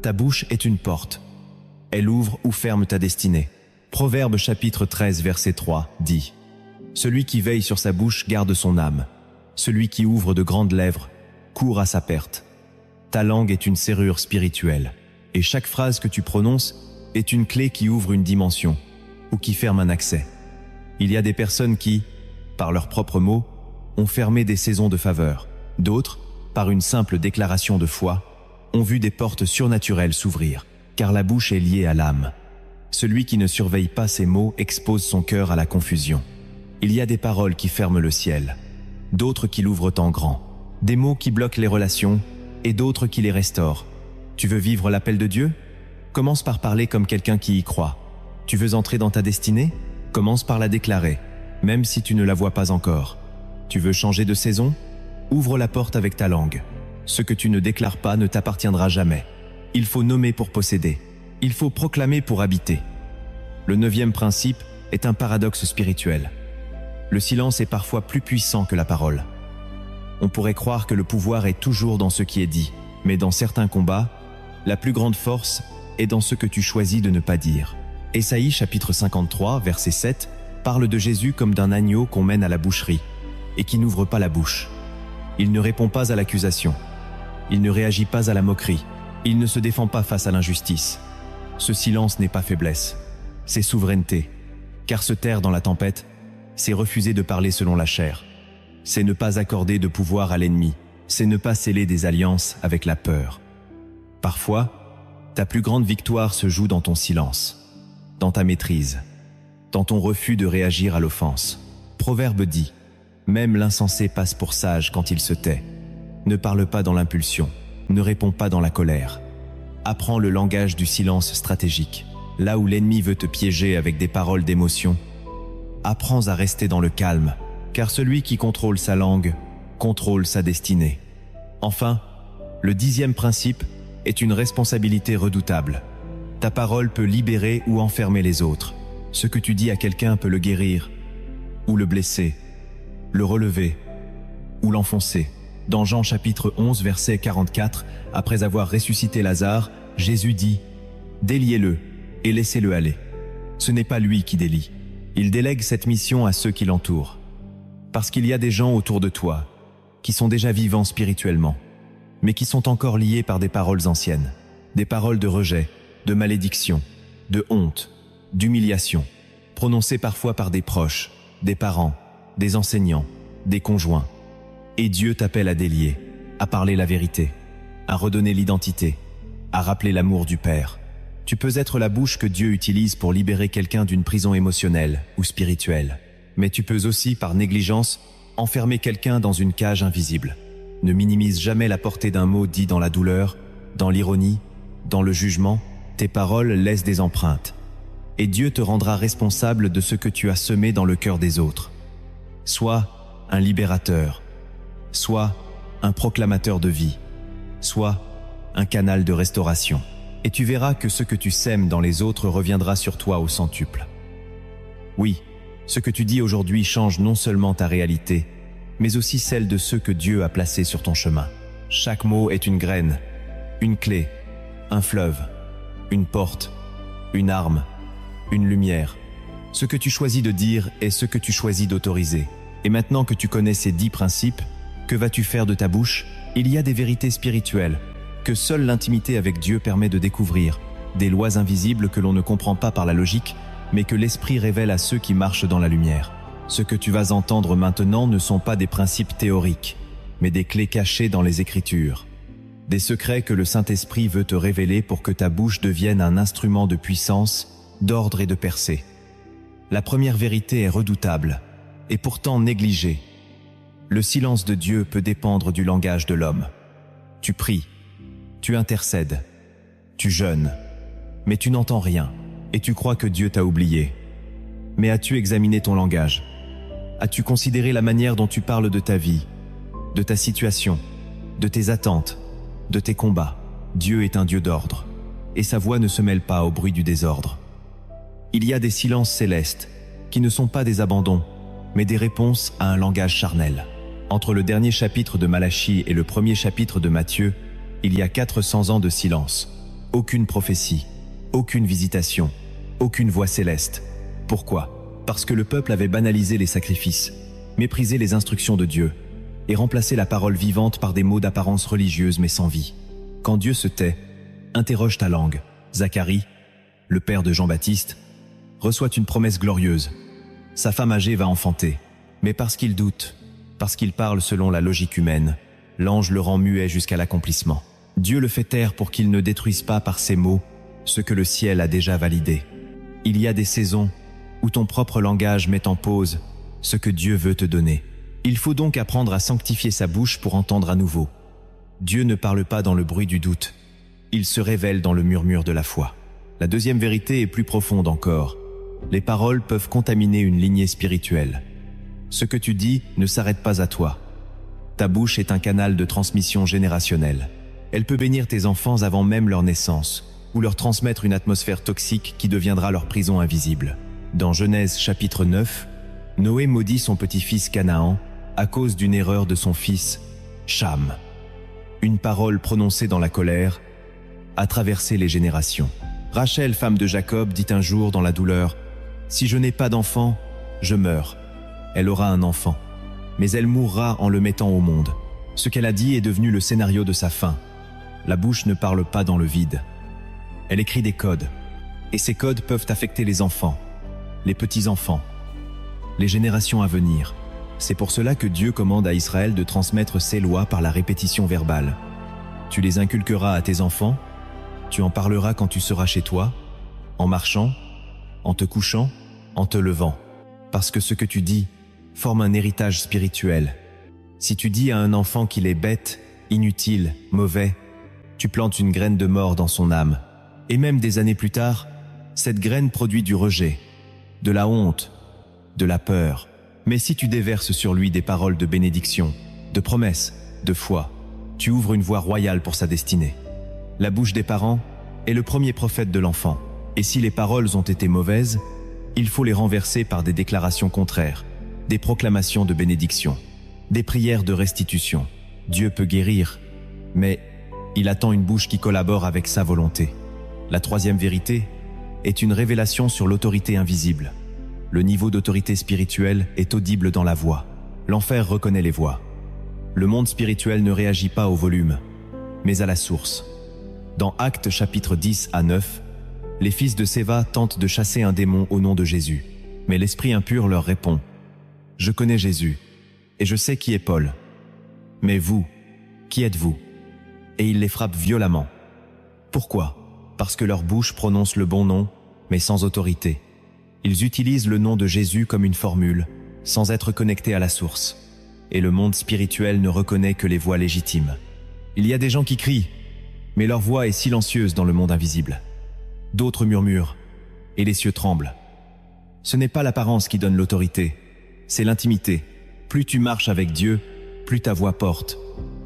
Ta bouche est une porte. Elle ouvre ou ferme ta destinée. Proverbe chapitre 13 verset 3 dit « Celui qui veille sur sa bouche garde son âme. Celui qui ouvre de grandes lèvres court à sa perte. » Ta langue est une serrure spirituelle. Et chaque phrase que tu prononces est une clé qui ouvre une dimension ou qui ferme un accès. Il y a des personnes qui, par leurs propres mots, ont fermé des saisons de faveur. D'autres, par une simple déclaration de foi, ont vu des portes surnaturelles s'ouvrir, car la bouche est liée à l'âme. Celui qui ne surveille pas ses mots expose son cœur à la confusion. Il y a des paroles qui ferment le ciel, d'autres qui l'ouvrent en grand, des mots qui bloquent les relations et d'autres qui les restaurent. Tu veux vivre l'appel de Dieu? Commence par parler comme quelqu'un qui y croit. Tu veux entrer dans ta destinée? Commence par la déclarer, même si tu ne la vois pas encore. Tu veux changer de saison? Ouvre la porte avec ta langue. Ce que tu ne déclares pas ne t'appartiendra jamais. Il faut nommer pour posséder. Il faut proclamer pour habiter. Le 9e principe est un paradoxe spirituel. Le silence est parfois plus puissant que la parole. On pourrait croire que le pouvoir est toujours dans ce qui est dit, mais dans certains combats, la plus grande force est dans ce que tu choisis de ne pas dire. Ésaïe chapitre 53, verset 7, parle de Jésus comme d'un agneau qu'on mène à la boucherie et qui n'ouvre pas la bouche. Il ne répond pas à l'accusation. Il ne réagit pas à la moquerie. Il ne se défend pas face à l'injustice. Ce silence n'est pas faiblesse, c'est souveraineté. Car se taire dans la tempête, c'est refuser de parler selon la chair. C'est ne pas accorder de pouvoir à l'ennemi. C'est ne pas sceller des alliances avec la peur. Parfois, ta plus grande victoire se joue dans ton silence, dans ta maîtrise, dans ton refus de réagir à l'offense. Proverbe dit « Même l'insensé passe pour sage quand il se tait. Ne parle pas dans l'impulsion, ne réponds pas dans la colère. Apprends le langage du silence stratégique. Là où l'ennemi veut te piéger avec des paroles d'émotion, apprends à rester dans le calme, car celui qui contrôle sa langue contrôle sa destinée. » Enfin, le 10e principe est une responsabilité redoutable. Ta parole peut libérer ou enfermer les autres. Ce que tu dis à quelqu'un peut le guérir, ou le blesser, le relever, ou l'enfoncer. Dans Jean chapitre 11, verset 44, après avoir ressuscité Lazare, Jésus dit « Déliez-le et laissez-le aller. » Ce n'est pas lui qui délie. Il délègue cette mission à ceux qui l'entourent. Parce qu'il y a des gens autour de toi qui sont déjà vivants spirituellement, mais qui sont encore liés par des paroles anciennes, des paroles de rejet, de malédiction, de honte, d'humiliation, prononcées parfois par des proches, des parents, des enseignants, des conjoints. Et Dieu t'appelle à délier, à parler la vérité, à redonner l'identité, à rappeler l'amour du Père. Tu peux être la bouche que Dieu utilise pour libérer quelqu'un d'une prison émotionnelle ou spirituelle. Mais tu peux aussi, par négligence, enfermer quelqu'un dans une cage invisible. Ne minimise jamais la portée d'un mot dit dans la douleur, dans l'ironie, dans le jugement. Tes paroles laissent des empreintes. Et Dieu te rendra responsable de ce que tu as semé dans le cœur des autres. Sois un libérateur, sois un proclamateur de vie, sois un canal de restauration. Et tu verras que ce que tu sèmes dans les autres reviendra sur toi au centuple. Oui, ce que tu dis aujourd'hui change non seulement ta réalité, mais aussi celle de ceux que Dieu a placés sur ton chemin. Chaque mot est une graine, une clé, un fleuve, une porte, une arme, une lumière. Ce que tu choisis de dire est ce que tu choisis d'autoriser. Et maintenant que tu connais ces 10 principes, que vas-tu faire de ta bouche? Il y a des vérités spirituelles que seule l'intimité avec Dieu permet de découvrir, des lois invisibles que l'on ne comprend pas par la logique, mais que l'Esprit révèle à ceux qui marchent dans la lumière. Ce que tu vas entendre maintenant ne sont pas des principes théoriques, mais des clés cachées dans les Écritures. Des secrets que le Saint-Esprit veut te révéler pour que ta bouche devienne un instrument de puissance, d'ordre et de percée. La première vérité est redoutable, et pourtant négligée. Le silence de Dieu peut dépendre du langage de l'homme. Tu pries, tu intercèdes, tu jeûnes, mais tu n'entends rien, et tu crois que Dieu t'a oublié. Mais as-tu examiné ton langage? As-tu considéré la manière dont tu parles de ta vie, de ta situation, de tes attentes, de tes combats? Dieu est un Dieu d'ordre, et sa voix ne se mêle pas au bruit du désordre. Il y a des silences célestes, qui ne sont pas des abandons, mais des réponses à un langage charnel. Entre le dernier chapitre de Malachie et le premier chapitre de Matthieu, il y a 400 ans de silence. Aucune prophétie, aucune visitation, aucune voix céleste. Pourquoi? Parce que le peuple avait banalisé les sacrifices, méprisé les instructions de Dieu, et remplacé la parole vivante par des mots d'apparence religieuse mais sans vie. Quand Dieu se tait, interroge ta langue. Zacharie, le père de Jean-Baptiste, reçoit une promesse glorieuse. Sa femme âgée va enfanter, mais parce qu'il doute, parce qu'il parle selon la logique humaine, l'ange le rend muet jusqu'à l'accomplissement. Dieu le fait taire pour qu'il ne détruise pas par ses mots ce que le ciel a déjà validé. Il y a des saisons où ton propre langage met en pause ce que Dieu veut te donner. Il faut donc apprendre à sanctifier sa bouche pour entendre à nouveau. Dieu ne parle pas dans le bruit du doute, il se révèle dans le murmure de la foi. La deuxième vérité est plus profonde encore. Les paroles peuvent contaminer une lignée spirituelle. Ce que tu dis ne s'arrête pas à toi. Ta bouche est un canal de transmission générationnelle. Elle peut bénir tes enfants avant même leur naissance, ou leur transmettre une atmosphère toxique qui deviendra leur prison invisible. Dans Genèse chapitre 9, Noé maudit son petit-fils Canaan à cause d'une erreur de son fils, Cham. Une parole prononcée dans la colère a traversé les générations. Rachel, femme de Jacob, dit un jour dans la douleur, « Si je n'ai pas d'enfant, je meurs. » Elle aura un enfant, mais elle mourra en le mettant au monde. Ce qu'elle a dit est devenu le scénario de sa fin. La bouche ne parle pas dans le vide. Elle écrit des codes, et ces codes peuvent affecter les enfants, les petits-enfants, les générations à venir. C'est pour cela que Dieu commande à Israël de transmettre ses lois par la répétition verbale. Tu les inculqueras à tes enfants, tu en parleras quand tu seras chez toi, en marchant, en te couchant, en te levant. Parce que ce que tu dis forme un héritage spirituel. Si tu dis à un enfant qu'il est bête, inutile, mauvais, tu plantes une graine de mort dans son âme. Et même des années plus tard, cette graine produit du rejet, de la honte, de la peur. Mais si tu déverses sur lui des paroles de bénédiction, de promesses, de foi, tu ouvres une voie royale pour sa destinée. La bouche des parents est le premier prophète de l'enfant. Et si les paroles ont été mauvaises, il faut les renverser par des déclarations contraires, des proclamations de bénédiction, des prières de restitution. Dieu peut guérir, mais il attend une bouche qui collabore avec sa volonté. La troisième vérité est une révélation sur l'autorité invisible. Le niveau d'autorité spirituelle est audible dans la voix. L'enfer reconnaît les voix. Le monde spirituel ne réagit pas au volume, mais à la source. Dans Actes chapitre 10 à 9, les fils de Séva tentent de chasser un démon au nom de Jésus. Mais l'esprit impur leur répond, « Je connais Jésus, et je sais qui est Paul. » Mais vous, qui êtes-vous » Et il les frappe violemment. Pourquoi ? Parce que leur bouche prononce le bon nom, mais sans autorité. Ils utilisent le nom de Jésus comme une formule, sans être connectés à la source. Et le monde spirituel ne reconnaît que les voix légitimes. Il y a des gens qui crient, mais leur voix est silencieuse dans le monde invisible. D'autres murmurent, et les cieux tremblent. Ce n'est pas l'apparence qui donne l'autorité, c'est l'intimité. Plus tu marches avec Dieu, plus ta voix porte.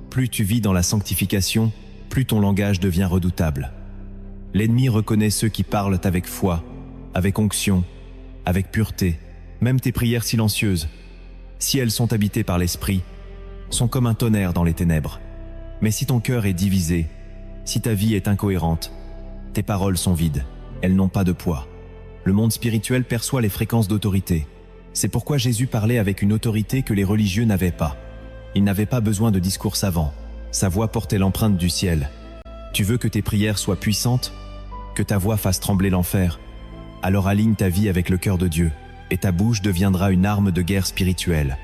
Plus tu vis dans la sanctification, plus ton langage devient redoutable. L'ennemi reconnaît ceux qui parlent avec foi, avec onction, avec pureté, même tes prières silencieuses, si elles sont habitées par l'Esprit, sont comme un tonnerre dans les ténèbres. Mais si ton cœur est divisé, si ta vie est incohérente, tes paroles sont vides, elles n'ont pas de poids. Le monde spirituel perçoit les fréquences d'autorité. C'est pourquoi Jésus parlait avec une autorité que les religieux n'avaient pas. Il n'avait pas besoin de discours savants. Sa voix portait l'empreinte du ciel. Tu veux que tes prières soient puissantes? Que ta voix fasse trembler l'enfer? Alors aligne ta vie avec le cœur de Dieu, et ta bouche deviendra une arme de guerre spirituelle.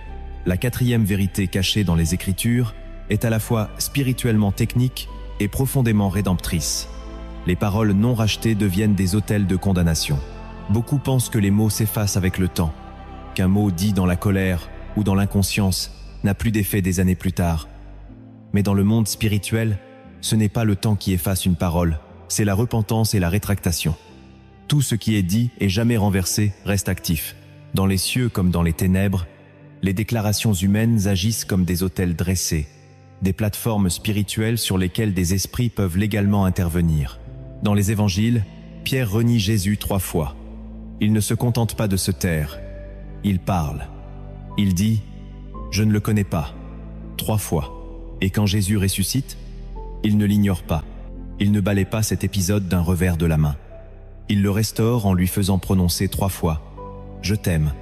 La quatrième vérité cachée dans les Écritures est à la fois spirituellement technique et profondément rédemptrice. Les paroles non rachetées deviennent des autels de condamnation. Beaucoup pensent que les mots s'effacent avec le temps, qu'un mot dit dans la colère ou dans l'inconscience n'a plus d'effet des années plus tard. Mais dans le monde spirituel, ce n'est pas le temps qui efface une parole, c'est la repentance et la rétractation. Tout ce qui est dit et jamais renversé reste actif. Dans les cieux comme dans les ténèbres, les déclarations humaines agissent comme des autels dressés, des plateformes spirituelles sur lesquelles des esprits peuvent légalement intervenir. Dans les évangiles, Pierre renie Jésus 3 fois. Il ne se contente pas de se taire. Il parle. Il dit « Je ne le connais pas » 3 fois. Et quand Jésus ressuscite, il ne l'ignore pas. Il ne balaie pas cet épisode d'un revers de la main. Il le restaure en lui faisant prononcer 3 fois « Je t'aime »,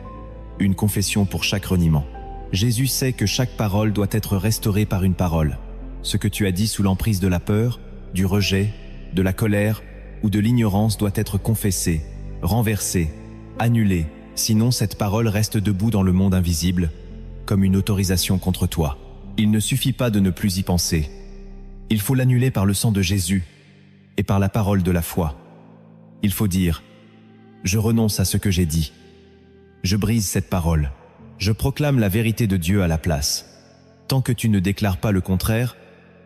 une confession pour chaque reniement. Jésus sait que chaque parole doit être restaurée par une parole. Ce que tu as dit sous l'emprise de la peur, du rejet, de la colère ou de l'ignorance doit être confessé, renversé, annulé, sinon cette parole reste debout dans le monde invisible, comme une autorisation contre toi. Il ne suffit pas de ne plus y penser. Il faut l'annuler par le sang de Jésus et par la parole de la foi. Il faut dire « Je renonce à ce que j'ai dit. Je brise cette parole. Je proclame la vérité de Dieu à la place. » Tant que tu ne déclares pas le contraire,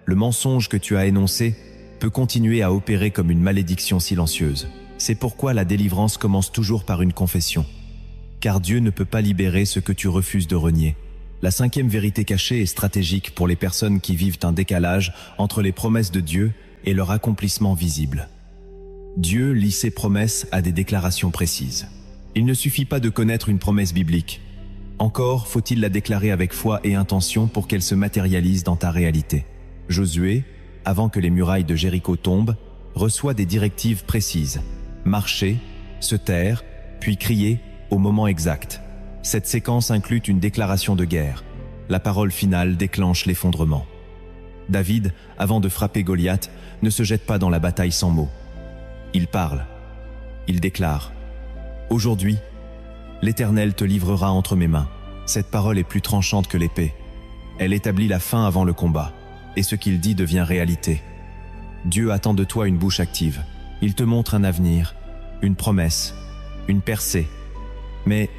le mensonge que tu as énoncé peut continuer à opérer comme une malédiction silencieuse. C'est pourquoi la délivrance commence toujours par une confession. Car Dieu ne peut pas libérer ce que tu refuses de renier. La 5e vérité cachée est stratégique pour les personnes qui vivent un décalage entre les promesses de Dieu et leur accomplissement visible. Dieu lie ses promesses à des déclarations précises. Il ne suffit pas de connaître une promesse biblique. Encore faut-il la déclarer avec foi et intention pour qu'elle se matérialise dans ta réalité. Josué, avant que les murailles de Jéricho tombent, reçoit des directives précises. Marcher, se taire, puis crier au moment exact. Cette séquence inclut une déclaration de guerre. La parole finale déclenche l'effondrement. David, avant de frapper Goliath, ne se jette pas dans la bataille sans mots. Il parle. Il déclare « Aujourd'hui, l'Éternel te livrera entre mes mains. » Cette parole est plus tranchante que l'épée. Elle établit la fin avant le combat, et ce qu'il dit devient réalité. Dieu attend de toi une bouche active. Il te montre un avenir, une promesse, une percée. Mais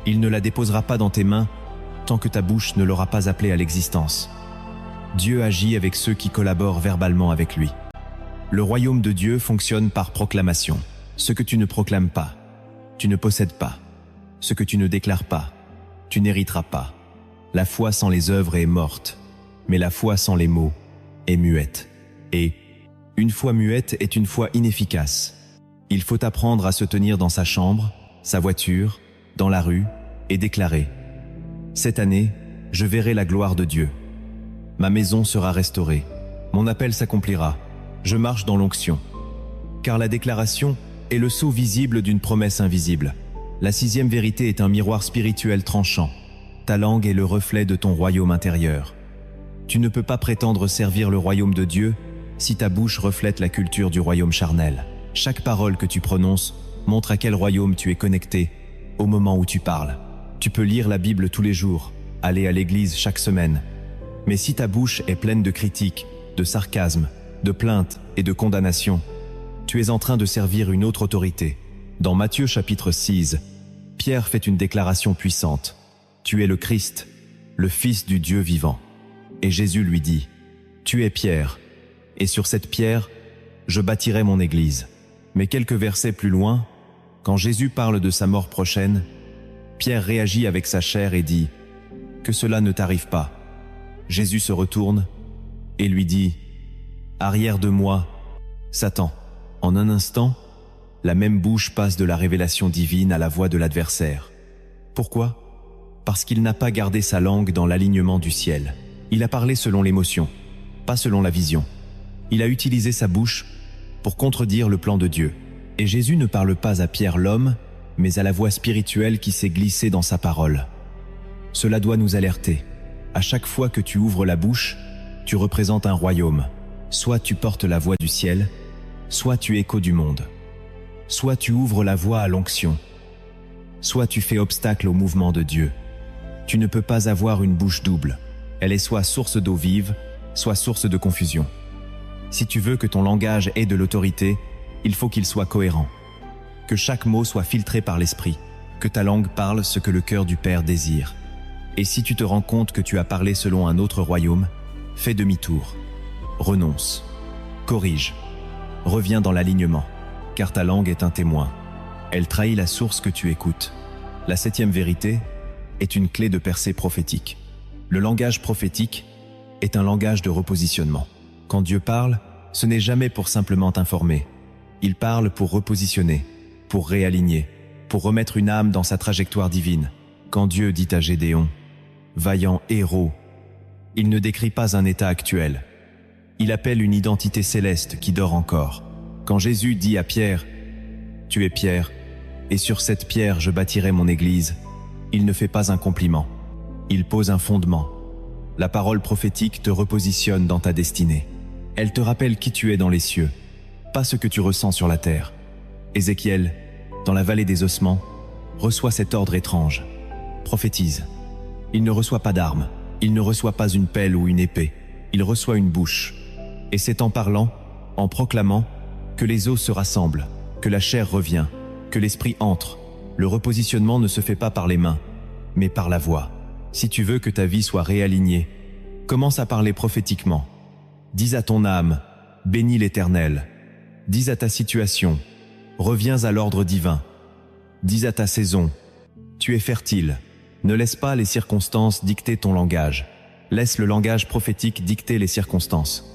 il ne la déposera pas dans tes mains tant que ta bouche ne l'aura pas appelée à l'existence. Dieu agit avec ceux qui collaborent verbalement avec lui. Le royaume de Dieu fonctionne par proclamation. Ce que tu ne proclames pas, tu ne possèdes pas. Ce que tu ne déclares pas, tu n'hériteras pas. La foi sans les œuvres est morte, mais la foi sans les mots est muette. Et une foi muette est une foi inefficace. Il faut apprendre à se tenir dans sa chambre, sa voiture, dans la rue, et déclarer « Cette année, je verrai la gloire de Dieu. Ma maison sera restaurée. Mon appel s'accomplira. Je marche dans l'onction. » Car la déclaration est le sceau visible d'une promesse invisible. La 6e vérité est un miroir spirituel tranchant. Ta langue est le reflet de ton royaume intérieur. Tu ne peux pas prétendre servir le royaume de Dieu si ta bouche reflète la culture du royaume charnel. Chaque parole que tu prononces montre à quel royaume tu es connecté au moment où tu parles. Tu peux lire la Bible tous les jours, aller à l'église chaque semaine, Mais si ta bouche est pleine de critiques, de sarcasme, de plaintes et de condamnation, tu es en train de servir une autre autorité. Dans Matthieu chapitre 6, Pierre fait une déclaration puissante. « Tu es le Christ, le Fils du Dieu vivant. » Et Jésus lui dit, « Tu es Pierre, et sur cette pierre, je bâtirai mon église. » Mais quelques versets plus loin, quand Jésus parle de sa mort prochaine, Pierre réagit avec sa chair et dit, « Que cela ne t'arrive pas. » Jésus se retourne et lui dit, « Arrière de moi, Satan. » En un instant, la même bouche passe de la révélation divine à la voix de l'adversaire. Pourquoi ? Parce qu'il n'a pas gardé sa langue dans l'alignement du ciel. Il a parlé selon l'émotion, pas selon la vision. Il a utilisé sa bouche pour contredire le plan de Dieu. Et Jésus ne parle pas à Pierre l'homme, mais à la voix spirituelle qui s'est glissée dans sa parole. Cela doit nous alerter. À chaque fois que tu ouvres la bouche, tu représentes un royaume. Soit tu portes la voix du ciel, soit tu échos du monde. Soit tu ouvres la voie à l'onction, soit tu fais obstacle au mouvement de Dieu. Tu ne peux pas avoir une bouche double. Elle est soit source d'eau vive, soit source de confusion. Si tu veux que ton langage ait de l'autorité, il faut qu'il soit cohérent. Que chaque mot soit filtré par l'esprit, que ta langue parle ce que le cœur du Père désire. Et si tu te rends compte que tu as parlé selon un autre royaume, fais demi-tour. Renonce. Corrige. Reviens dans l'alignement, car ta langue est un témoin. Elle trahit la source que tu écoutes. La 7e vérité est une clé de percée prophétique. Le langage prophétique est un langage de repositionnement. Quand Dieu parle, ce n'est jamais pour simplement t'informer. Il parle pour repositionner, pour réaligner, pour remettre une âme dans sa trajectoire divine. Quand Dieu dit à Gédéon, « Vaillant héros », il ne décrit pas un état actuel. Il appelle une identité céleste qui dort encore. Quand Jésus dit à Pierre, « Tu es Pierre, et sur cette pierre je bâtirai mon église », il ne fait pas un compliment. Il pose un fondement. La parole prophétique te repositionne dans ta destinée. Elle te rappelle qui tu es dans les cieux, pas ce que tu ressens sur la terre. Ézéchiel, dans la vallée des ossements, reçoit cet ordre étrange. Prophétise. Il ne reçoit pas d'armes, il ne reçoit pas une pelle ou une épée, il reçoit une bouche. Et c'est en parlant, en proclamant, que les os se rassemblent, que la chair revient, que l'esprit entre. Le repositionnement ne se fait pas par les mains, mais par la voix. Si tu veux que ta vie soit réalignée, commence à parler prophétiquement. Dis à ton âme, bénis l'Éternel. Dis à ta situation, reviens à l'ordre divin. Dis à ta saison, tu es fertile. Ne laisse pas les circonstances dicter ton langage. Laisse le langage prophétique dicter les circonstances.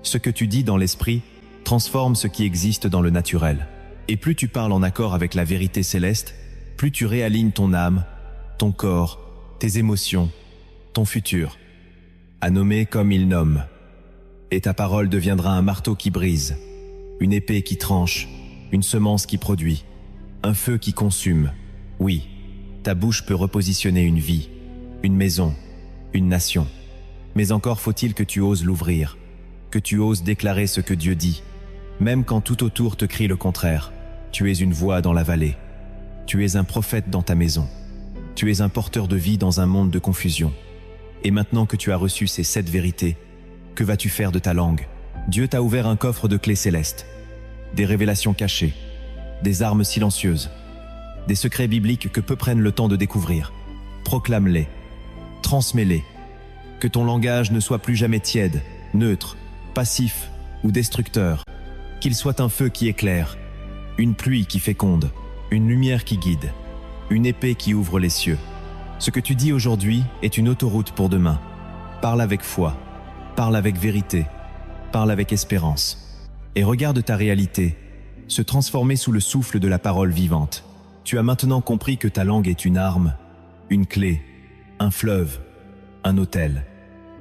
Ce que tu dis dans l'esprit transforme ce qui existe dans le naturel. Et plus tu parles en accord avec la vérité céleste, plus tu réalignes ton âme, ton corps, tes émotions, ton futur. À nommer comme il nomme. Et ta parole deviendra un marteau qui brise, une épée qui tranche, une semence qui produit, un feu qui consume. Oui, ta bouche peut repositionner une vie, une maison, une nation. Mais encore faut-il que tu oses l'ouvrir, que tu oses déclarer ce que Dieu dit, même quand tout autour te crie le contraire. Tu es une voix dans la vallée. Tu es un prophète dans ta maison. Tu es un porteur de vie dans un monde de confusion. Et maintenant que tu as reçu ces 7 vérités, que vas-tu faire de ta langue? Dieu t'a ouvert un coffre de clés célestes, des révélations cachées, des armes silencieuses, des secrets bibliques que peu prennent le temps de découvrir. Proclame-les, transmets-les. Que ton langage ne soit plus jamais tiède, neutre, passif ou destructeur. Qu'il soit un feu qui éclaire, une pluie qui féconde, une lumière qui guide, une épée qui ouvre les cieux. Ce que tu dis aujourd'hui est une autoroute pour demain. Parle avec foi, parle avec vérité, parle avec espérance. Et regarde ta réalité se transformer sous le souffle de la parole vivante. Tu as maintenant compris que ta langue est une arme, une clé, un fleuve, un autel.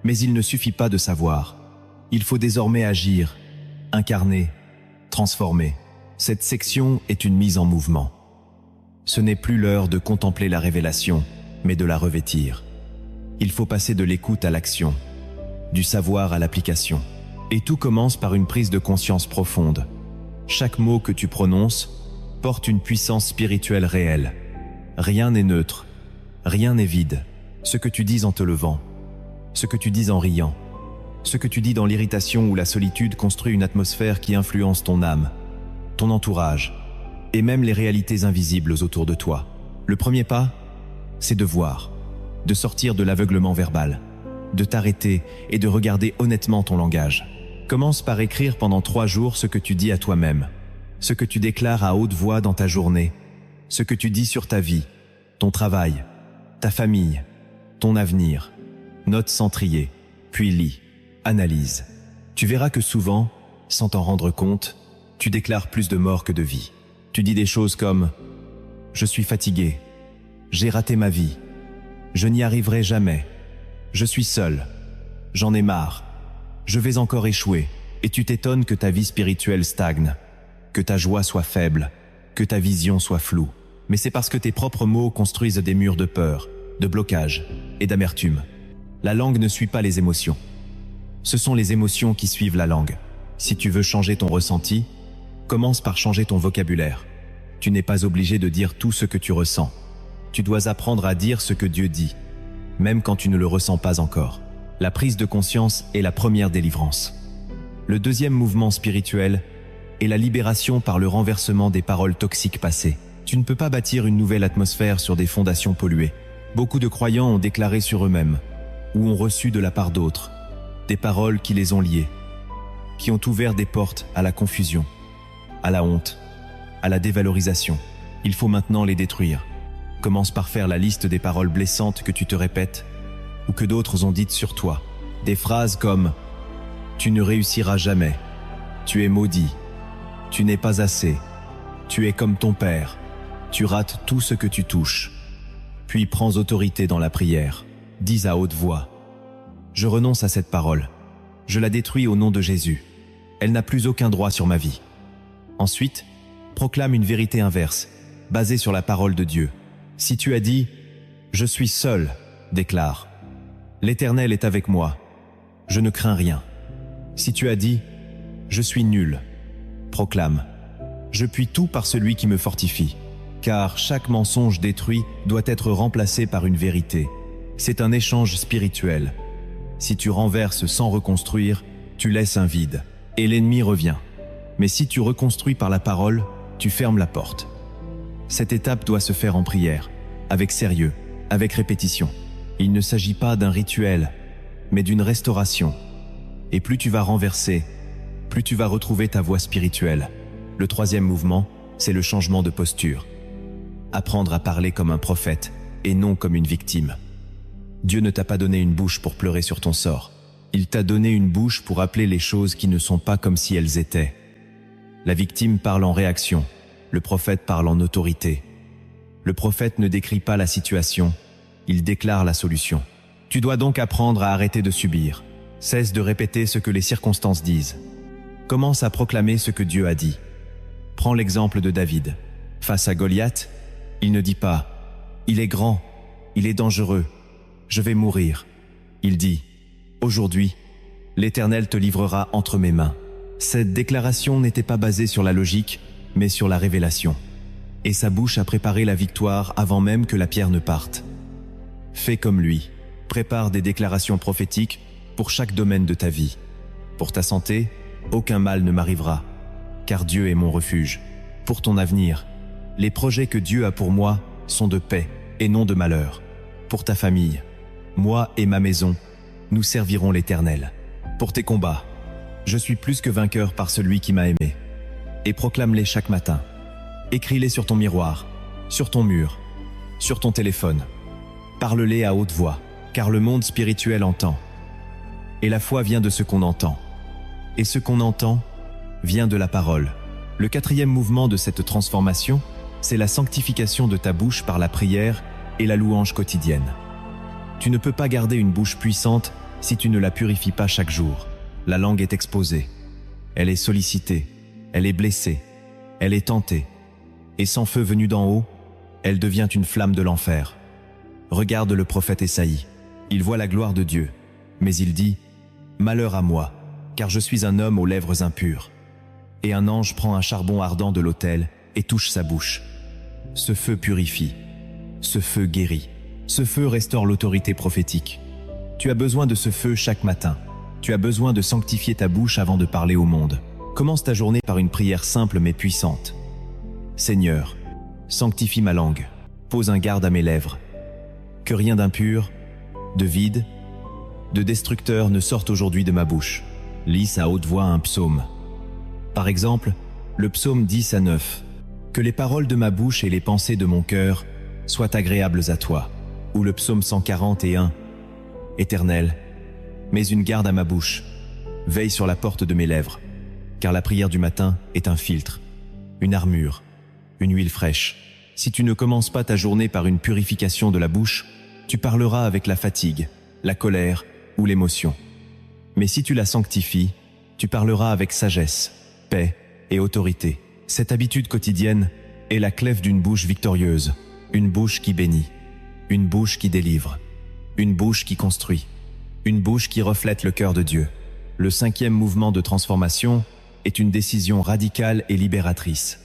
Mais il ne suffit pas de savoir. Il faut désormais agir, incarner, transformer. Cette section est une mise en mouvement. Ce n'est plus l'heure de contempler la révélation, mais de la revêtir. Il faut passer de l'écoute à l'action, du savoir à l'application. Et tout commence par une prise de conscience profonde. Chaque mot que tu prononces porte une puissance spirituelle réelle. Rien n'est neutre, rien n'est vide. Ce que tu dis en te levant, ce que tu dis en riant, ce que tu dis dans l'irritation ou la solitude construit une atmosphère qui influence ton âme, ton entourage, et même les réalités invisibles autour de toi. Le premier pas, c'est de voir, de sortir de l'aveuglement verbal, de t'arrêter et de regarder honnêtement ton langage. Commence par écrire pendant 3 jours ce que tu dis à toi-même, ce que tu déclares à haute voix dans ta journée, ce que tu dis sur ta vie, ton travail, ta famille, ton avenir. Note sans trier, puis lis, analyse. Tu verras que souvent, sans t'en rendre compte, tu déclares plus de mort que de vie. Tu dis des choses comme « Je suis fatigué, j'ai raté ma vie, je n'y arriverai jamais, je suis seul, j'en ai marre, je vais encore échouer » et tu t'étonnes que ta vie spirituelle stagne, que ta joie soit faible, que ta vision soit floue. Mais c'est parce que tes propres mots construisent des murs de peur, de blocage et d'amertume. La langue ne suit pas les émotions. Ce sont les émotions qui suivent la langue. Si tu veux changer ton ressenti, commence par changer ton vocabulaire. Tu n'es pas obligé de dire tout ce que tu ressens. Tu dois apprendre à dire ce que Dieu dit, même quand tu ne le ressens pas encore. La prise de conscience est la première délivrance. Le deuxième mouvement spirituel est la libération par le renversement des paroles toxiques passées. Tu ne peux pas bâtir une nouvelle atmosphère sur des fondations polluées. Beaucoup de croyants ont déclaré sur eux-mêmes, ou ont reçu de la part d'autres, des paroles qui les ont liés, qui ont ouvert des portes à la confusion, à la honte, à la dévalorisation. Il faut maintenant les détruire. Commence par faire la liste des paroles blessantes que tu te répètes ou que d'autres ont dites sur toi. Des phrases comme « Tu ne réussiras jamais »,« Tu es maudit »,« Tu n'es pas assez »,« Tu es comme ton père », « Tu rates tout ce que tu touches ». Puis prends autorité dans la prière. Dis à haute voix « Je renonce à cette parole. Je la détruis au nom de Jésus. Elle n'a plus aucun droit sur ma vie. » Ensuite, proclame une vérité inverse, basée sur la parole de Dieu. Si tu as dit « Je suis seul », déclare « L'Éternel est avec moi. Je ne crains rien. » Si tu as dit « Je suis nul », proclame « Je puis tout par celui qui me fortifie. » Car chaque mensonge détruit doit être remplacé par une vérité. C'est un échange spirituel. Si tu renverses sans reconstruire, tu laisses un vide, et l'ennemi revient. Mais si tu reconstruis par la parole, tu fermes la porte. Cette étape doit se faire en prière, avec sérieux, avec répétition. Il ne s'agit pas d'un rituel, mais d'une restauration. Et plus tu vas renverser, plus tu vas retrouver ta voie spirituelle. Le troisième mouvement, c'est le changement de posture. Apprendre à parler comme un prophète et non comme une victime. Dieu ne t'a pas donné une bouche pour pleurer sur ton sort. Il t'a donné une bouche pour appeler les choses qui ne sont pas comme si elles étaient. La victime parle en réaction, le prophète parle en autorité. Le prophète ne décrit pas la situation, il déclare la solution. Tu dois donc apprendre à arrêter de subir. Cesse de répéter ce que les circonstances disent. Commence à proclamer ce que Dieu a dit. Prends l'exemple de David. Face à Goliath, il ne dit pas « Il est grand, il est dangereux, je vais mourir ». Il dit « Aujourd'hui, l'Éternel te livrera entre mes mains ». Cette déclaration n'était pas basée sur la logique, mais sur la révélation. Et sa bouche a préparé la victoire avant même que la pierre ne parte. Fais comme lui, prépare des déclarations prophétiques pour chaque domaine de ta vie. Pour ta santé, aucun mal ne m'arrivera, car Dieu est mon refuge. Pour ton avenir, les projets que Dieu a pour moi sont de paix et non de malheur. Pour ta famille, moi et ma maison, nous servirons l'Éternel. Pour tes combats, je suis plus que vainqueur par celui qui m'a aimé. Et proclame-les chaque matin. Écris-les sur ton miroir, sur ton mur, sur ton téléphone. Parle-les à haute voix, car le monde spirituel entend. Et la foi vient de ce qu'on entend. Et ce qu'on entend vient de la parole. Le quatrième mouvement de cette transformation, c'est la sanctification de ta bouche par la prière et la louange quotidienne. Tu ne peux pas garder une bouche puissante si tu ne la purifies pas chaque jour. La langue est exposée, elle est sollicitée, elle est blessée, elle est tentée. Et sans feu venu d'en haut, elle devient une flamme de l'enfer. Regarde le prophète Ésaïe. Il voit la gloire de Dieu, mais il dit « Malheur à moi, car je suis un homme aux lèvres impures. » Et un ange prend un charbon ardent de l'autel et touche sa bouche. Ce feu purifie, ce feu guérit, ce feu restaure l'autorité prophétique. Tu as besoin de ce feu chaque matin. Tu as besoin de sanctifier ta bouche avant de parler au monde. Commence ta journée par une prière simple mais puissante. Seigneur, sanctifie ma langue. Pose un garde à mes lèvres. Que rien d'impur, de vide, de destructeur ne sorte aujourd'hui de ma bouche. Lis à haute voix un psaume. Par exemple, le psaume 10 à 9. Que les paroles de ma bouche et les pensées de mon cœur soient agréables à toi. Ou le psaume 141. Éternel, mets une garde à ma bouche. Veille sur la porte de mes lèvres. Car la prière du matin est un filtre, une armure, une huile fraîche. Si tu ne commences pas ta journée par une purification de la bouche, tu parleras avec la fatigue, la colère ou l'émotion. Mais si tu la sanctifies, tu parleras avec sagesse, paix et autorité. Cette habitude quotidienne est la clef d'une bouche victorieuse, une bouche qui bénit, une bouche qui délivre, une bouche qui construit, une bouche qui reflète le cœur de Dieu. Le 5e mouvement de transformation est une décision radicale et libératrice.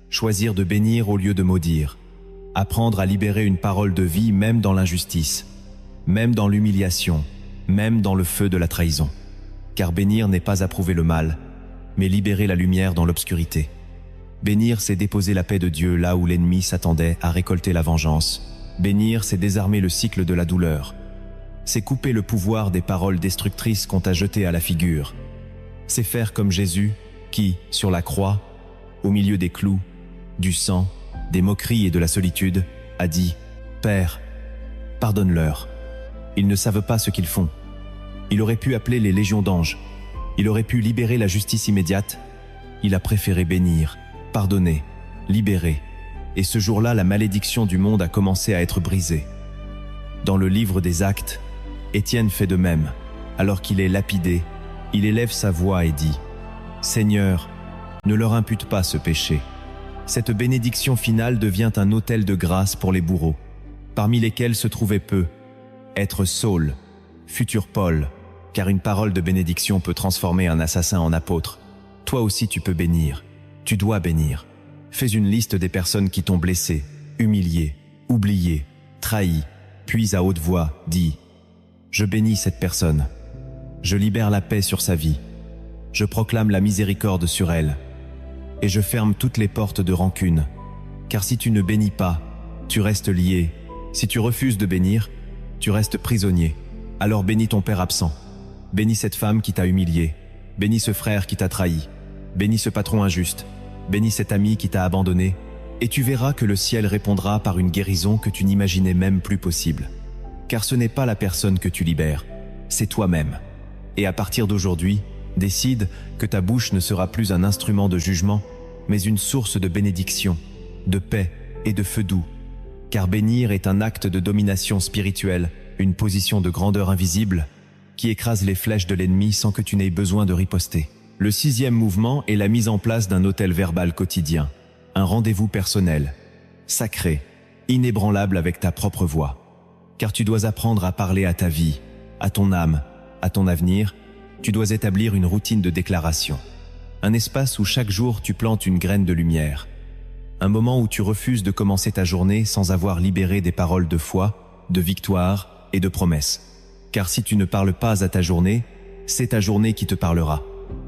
Choisir de bénir au lieu de maudire. Apprendre à libérer une parole de vie même dans l'injustice, même dans l'humiliation, même dans le feu de la trahison. Car bénir n'est pas approuver le mal, mais libérer la lumière dans l'obscurité. Bénir, c'est déposer la paix de Dieu là où l'ennemi s'attendait à récolter la vengeance. Bénir, c'est désarmer le cycle de la douleur. C'est couper le pouvoir des paroles destructrices qu'on t'a jetées à la figure. C'est faire comme Jésus, qui, sur la croix, au milieu des clous, du sang, des moqueries et de la solitude, a dit « Père, pardonne-leur. Ils ne savent pas ce qu'ils font. » Il aurait pu appeler les légions d'anges. Il aurait pu libérer la justice immédiate. Il a préféré bénir, pardonner, libérer. Et ce jour-là, la malédiction du monde a commencé à être brisée. Dans le livre des Actes, Étienne fait de même. Alors qu'il est lapidé, il élève sa voix et dit « Seigneur, ne leur impute pas ce péché. » Cette bénédiction finale devient un autel de grâce pour les bourreaux, parmi lesquels se trouvaient peu. Être Saul, futur Paul, car une parole de bénédiction peut transformer un assassin en apôtre. Toi aussi tu peux bénir, tu dois bénir. Fais une liste des personnes qui t'ont blessé, humilié, oublié, trahi, puis à haute voix, dis « Je bénis cette personne. Je libère la paix sur sa vie. Je proclame la miséricorde sur elle. Et je ferme toutes les portes de rancune. Car si tu ne bénis pas, tu restes lié. Si tu refuses de bénir, tu restes prisonnier. Alors bénis ton père absent. Bénis cette femme qui t'a humilié. Bénis ce frère qui t'a trahi. Bénis ce patron injuste. Bénis cet ami qui t'a abandonné. Et tu verras que le ciel répondra par une guérison que tu n'imaginais même plus possible. Car ce n'est pas la personne que tu libères, c'est toi-même. Et à partir d'aujourd'hui, décide que ta bouche ne sera plus un instrument de jugement, mais une source de bénédiction, de paix et de feu doux. Car bénir est un acte de domination spirituelle, une position de grandeur invisible qui écrase les flèches de l'ennemi sans que tu n'aies besoin de riposter. Le 6e mouvement est la mise en place d'un autel verbal quotidien, un rendez-vous personnel, sacré, inébranlable avec ta propre voix. Car tu dois apprendre à parler à ta vie, à ton âme, à ton avenir. Tu dois établir une routine de déclaration. Un espace où chaque jour tu plantes une graine de lumière. Un moment où tu refuses de commencer ta journée sans avoir libéré des paroles de foi, de victoire et de promesses. Car si tu ne parles pas à ta journée, c'est ta journée qui te parlera.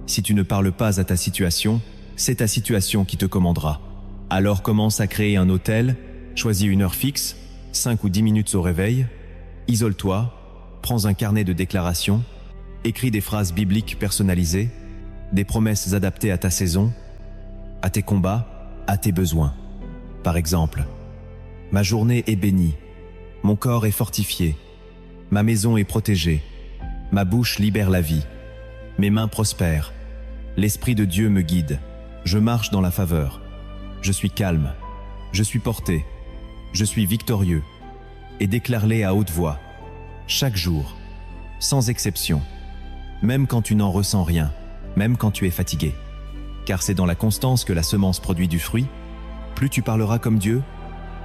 Si tu ne parles pas à ta situation, c'est ta situation qui te commandera. Alors commence à créer un autel, choisis une heure fixe, 5 ou 10 minutes au réveil, isole-toi, prends un carnet de déclarations, écris des phrases bibliques personnalisées, des promesses adaptées à ta saison, à tes combats, à tes besoins. Par exemple, ma journée est bénie, mon corps est fortifié, ma maison est protégée, ma bouche libère la vie, mes mains prospèrent, l'Esprit de Dieu me guide, je marche dans la faveur, je suis calme, je suis porté, je suis victorieux, et déclare-les à haute voix, chaque jour, sans exception, même quand tu n'en ressens rien, même quand tu es fatigué. Car c'est dans la constance que la semence produit du fruit. Plus tu parleras comme Dieu,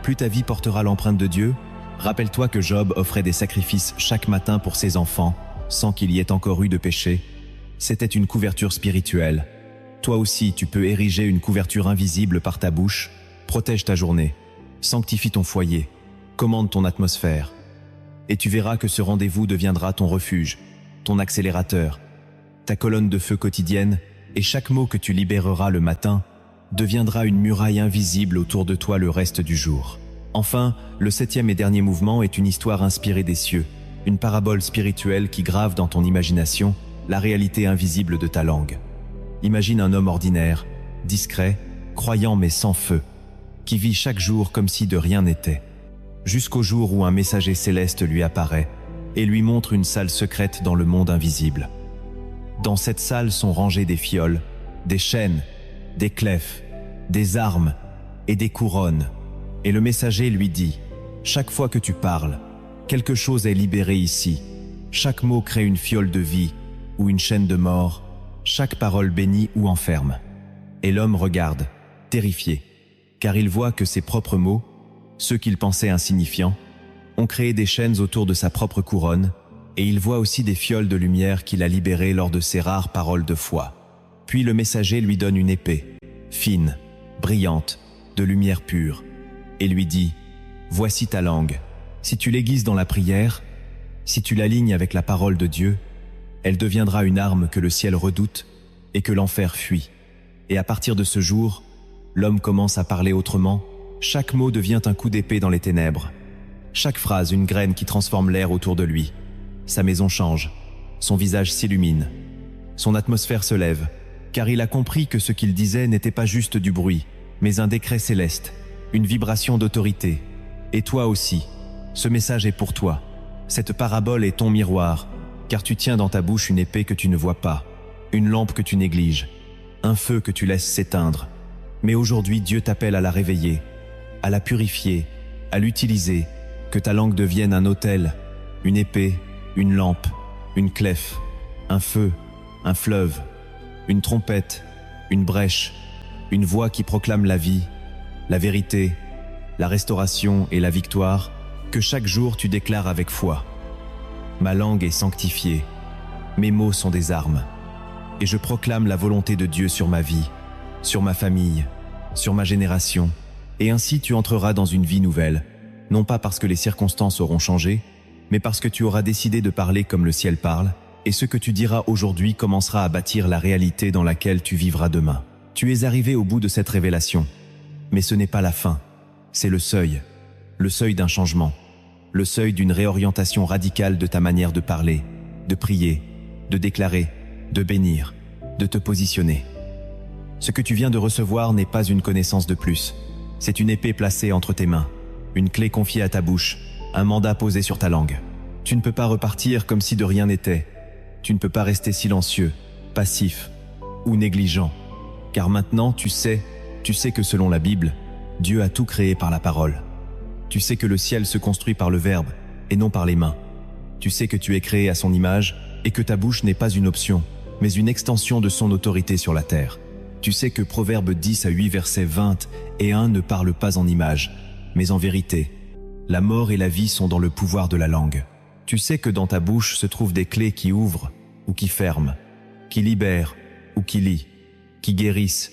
plus ta vie portera l'empreinte de Dieu. Rappelle-toi que Job offrait des sacrifices chaque matin pour ses enfants, sans qu'il y ait encore eu de péché. C'était une couverture spirituelle. Toi aussi, tu peux ériger une couverture invisible par ta bouche. Protège ta journée, sanctifie ton foyer, commande ton atmosphère. et tu verras que ce rendez-vous deviendra ton refuge, ton accélérateur, ta colonne de feu quotidienne, et chaque mot que tu libéreras le matin deviendra une muraille invisible autour de toi le reste du jour. Enfin, le 7e et dernier mouvement est une histoire inspirée des cieux, une parabole spirituelle qui grave dans ton imagination la réalité invisible de ta langue. Imagine un homme ordinaire, discret, croyant mais sans feu, qui vit chaque jour comme si de rien n'était, jusqu'au jour où un messager céleste lui apparaît et lui montre une salle secrète dans le monde invisible. Dans cette salle sont rangées des fioles, des chaînes, des clefs, des armes et des couronnes. Et le messager lui dit « Chaque fois que tu parles, quelque chose est libéré ici. Chaque mot crée une fiole de vie ou une chaîne de mort. Chaque parole bénit ou enferme. » Et l'homme regarde, terrifié, car il voit que ses propres mots, ceux qu'il pensait insignifiants, ont créé des chaînes autour de sa propre couronne, et il voit aussi des fioles de lumière qu'il a libérées lors de ses rares paroles de foi. Puis le messager lui donne une épée, fine, brillante, de lumière pure, et lui dit « Voici ta langue. Si tu l'aiguises dans la prière, si tu l'alignes avec la parole de Dieu, elle deviendra une arme que le ciel redoute et que l'enfer fuit. Et à partir de ce jour, l'homme commence à parler autrement, chaque mot devient un coup d'épée dans les ténèbres, chaque phrase une graine qui transforme l'air autour de lui. Sa maison change, son visage s'illumine, son atmosphère se lève, car il a compris que ce qu'il disait n'était pas juste du bruit, mais un décret céleste, une vibration d'autorité. Et toi aussi, ce message est pour toi. Cette parabole est ton miroir, car tu tiens dans ta bouche une épée que tu ne vois pas, une lampe que tu négliges, un feu que tu laisses s'éteindre. Mais aujourd'hui, Dieu t'appelle à la réveiller, à la purifier, à l'utiliser, que ta langue devienne un autel, une épée, une lampe, une clef, un feu, un fleuve, une trompette, une brèche, une voix qui proclame la vie, la vérité, la restauration et la victoire, que chaque jour tu déclares avec foi. Ma langue est sanctifiée, mes mots sont des armes, et je proclame la volonté de Dieu sur ma vie, sur ma famille, sur ma génération, et ainsi tu entreras dans une vie nouvelle, non pas parce que les circonstances auront changé, mais parce que tu auras décidé de parler comme le ciel parle, et ce que tu diras aujourd'hui commencera à bâtir la réalité dans laquelle tu vivras demain. Tu es arrivé au bout de cette révélation, mais ce n'est pas la fin, c'est le seuil d'un changement, le seuil d'une réorientation radicale de ta manière de parler, de prier, de déclarer, de bénir, de te positionner. Ce que tu viens de recevoir n'est pas une connaissance de plus, c'est une épée placée entre tes mains, une clé confiée à ta bouche, un mandat posé sur ta langue. Tu ne peux pas repartir comme si de rien n'était. Tu ne peux pas rester silencieux, passif ou négligent. Car maintenant tu sais que selon la Bible, Dieu a tout créé par la parole. Tu sais que le ciel se construit par le Verbe et non par les mains. Tu sais que tu es créé à son image et que ta bouche n'est pas une option, mais une extension de son autorité sur la terre. Tu sais que Proverbe 10 à 8 versets 20 et 1 ne parlent pas en image, mais en vérité. La mort et la vie sont dans le pouvoir de la langue. Tu sais que dans ta bouche se trouvent des clés qui ouvrent ou qui ferment, qui libèrent ou qui lient, qui guérissent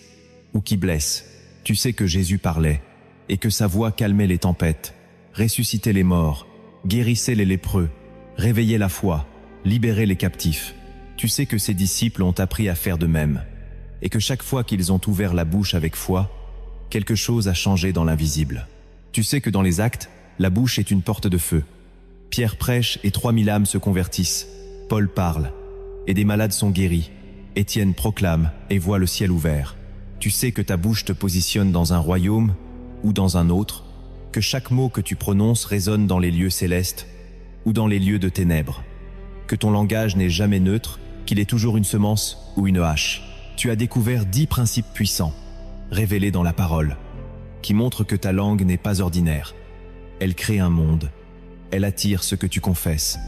ou qui blessent. Tu sais que Jésus parlait et que sa voix calmait les tempêtes, ressuscitait les morts, guérissait les lépreux, réveillait la foi, libérait les captifs. Tu sais que ses disciples ont appris à faire de même et que chaque fois qu'ils ont ouvert la bouche avec foi, quelque chose a changé dans l'invisible. Tu sais que dans les Actes, la bouche est une porte de feu. Pierre prêche et 3000 âmes se convertissent. Paul parle et des malades sont guéris. Étienne proclame et voit le ciel ouvert. Tu sais que ta bouche te positionne dans un royaume ou dans un autre, que chaque mot que tu prononces résonne dans les lieux célestes ou dans les lieux de ténèbres, que ton langage n'est jamais neutre, qu'il est toujours une semence ou une hache. Tu as découvert 10 principes puissants, révélés dans la parole, qui montrent que ta langue n'est pas ordinaire. Elle crée un monde, elle attire ce que tu confesses,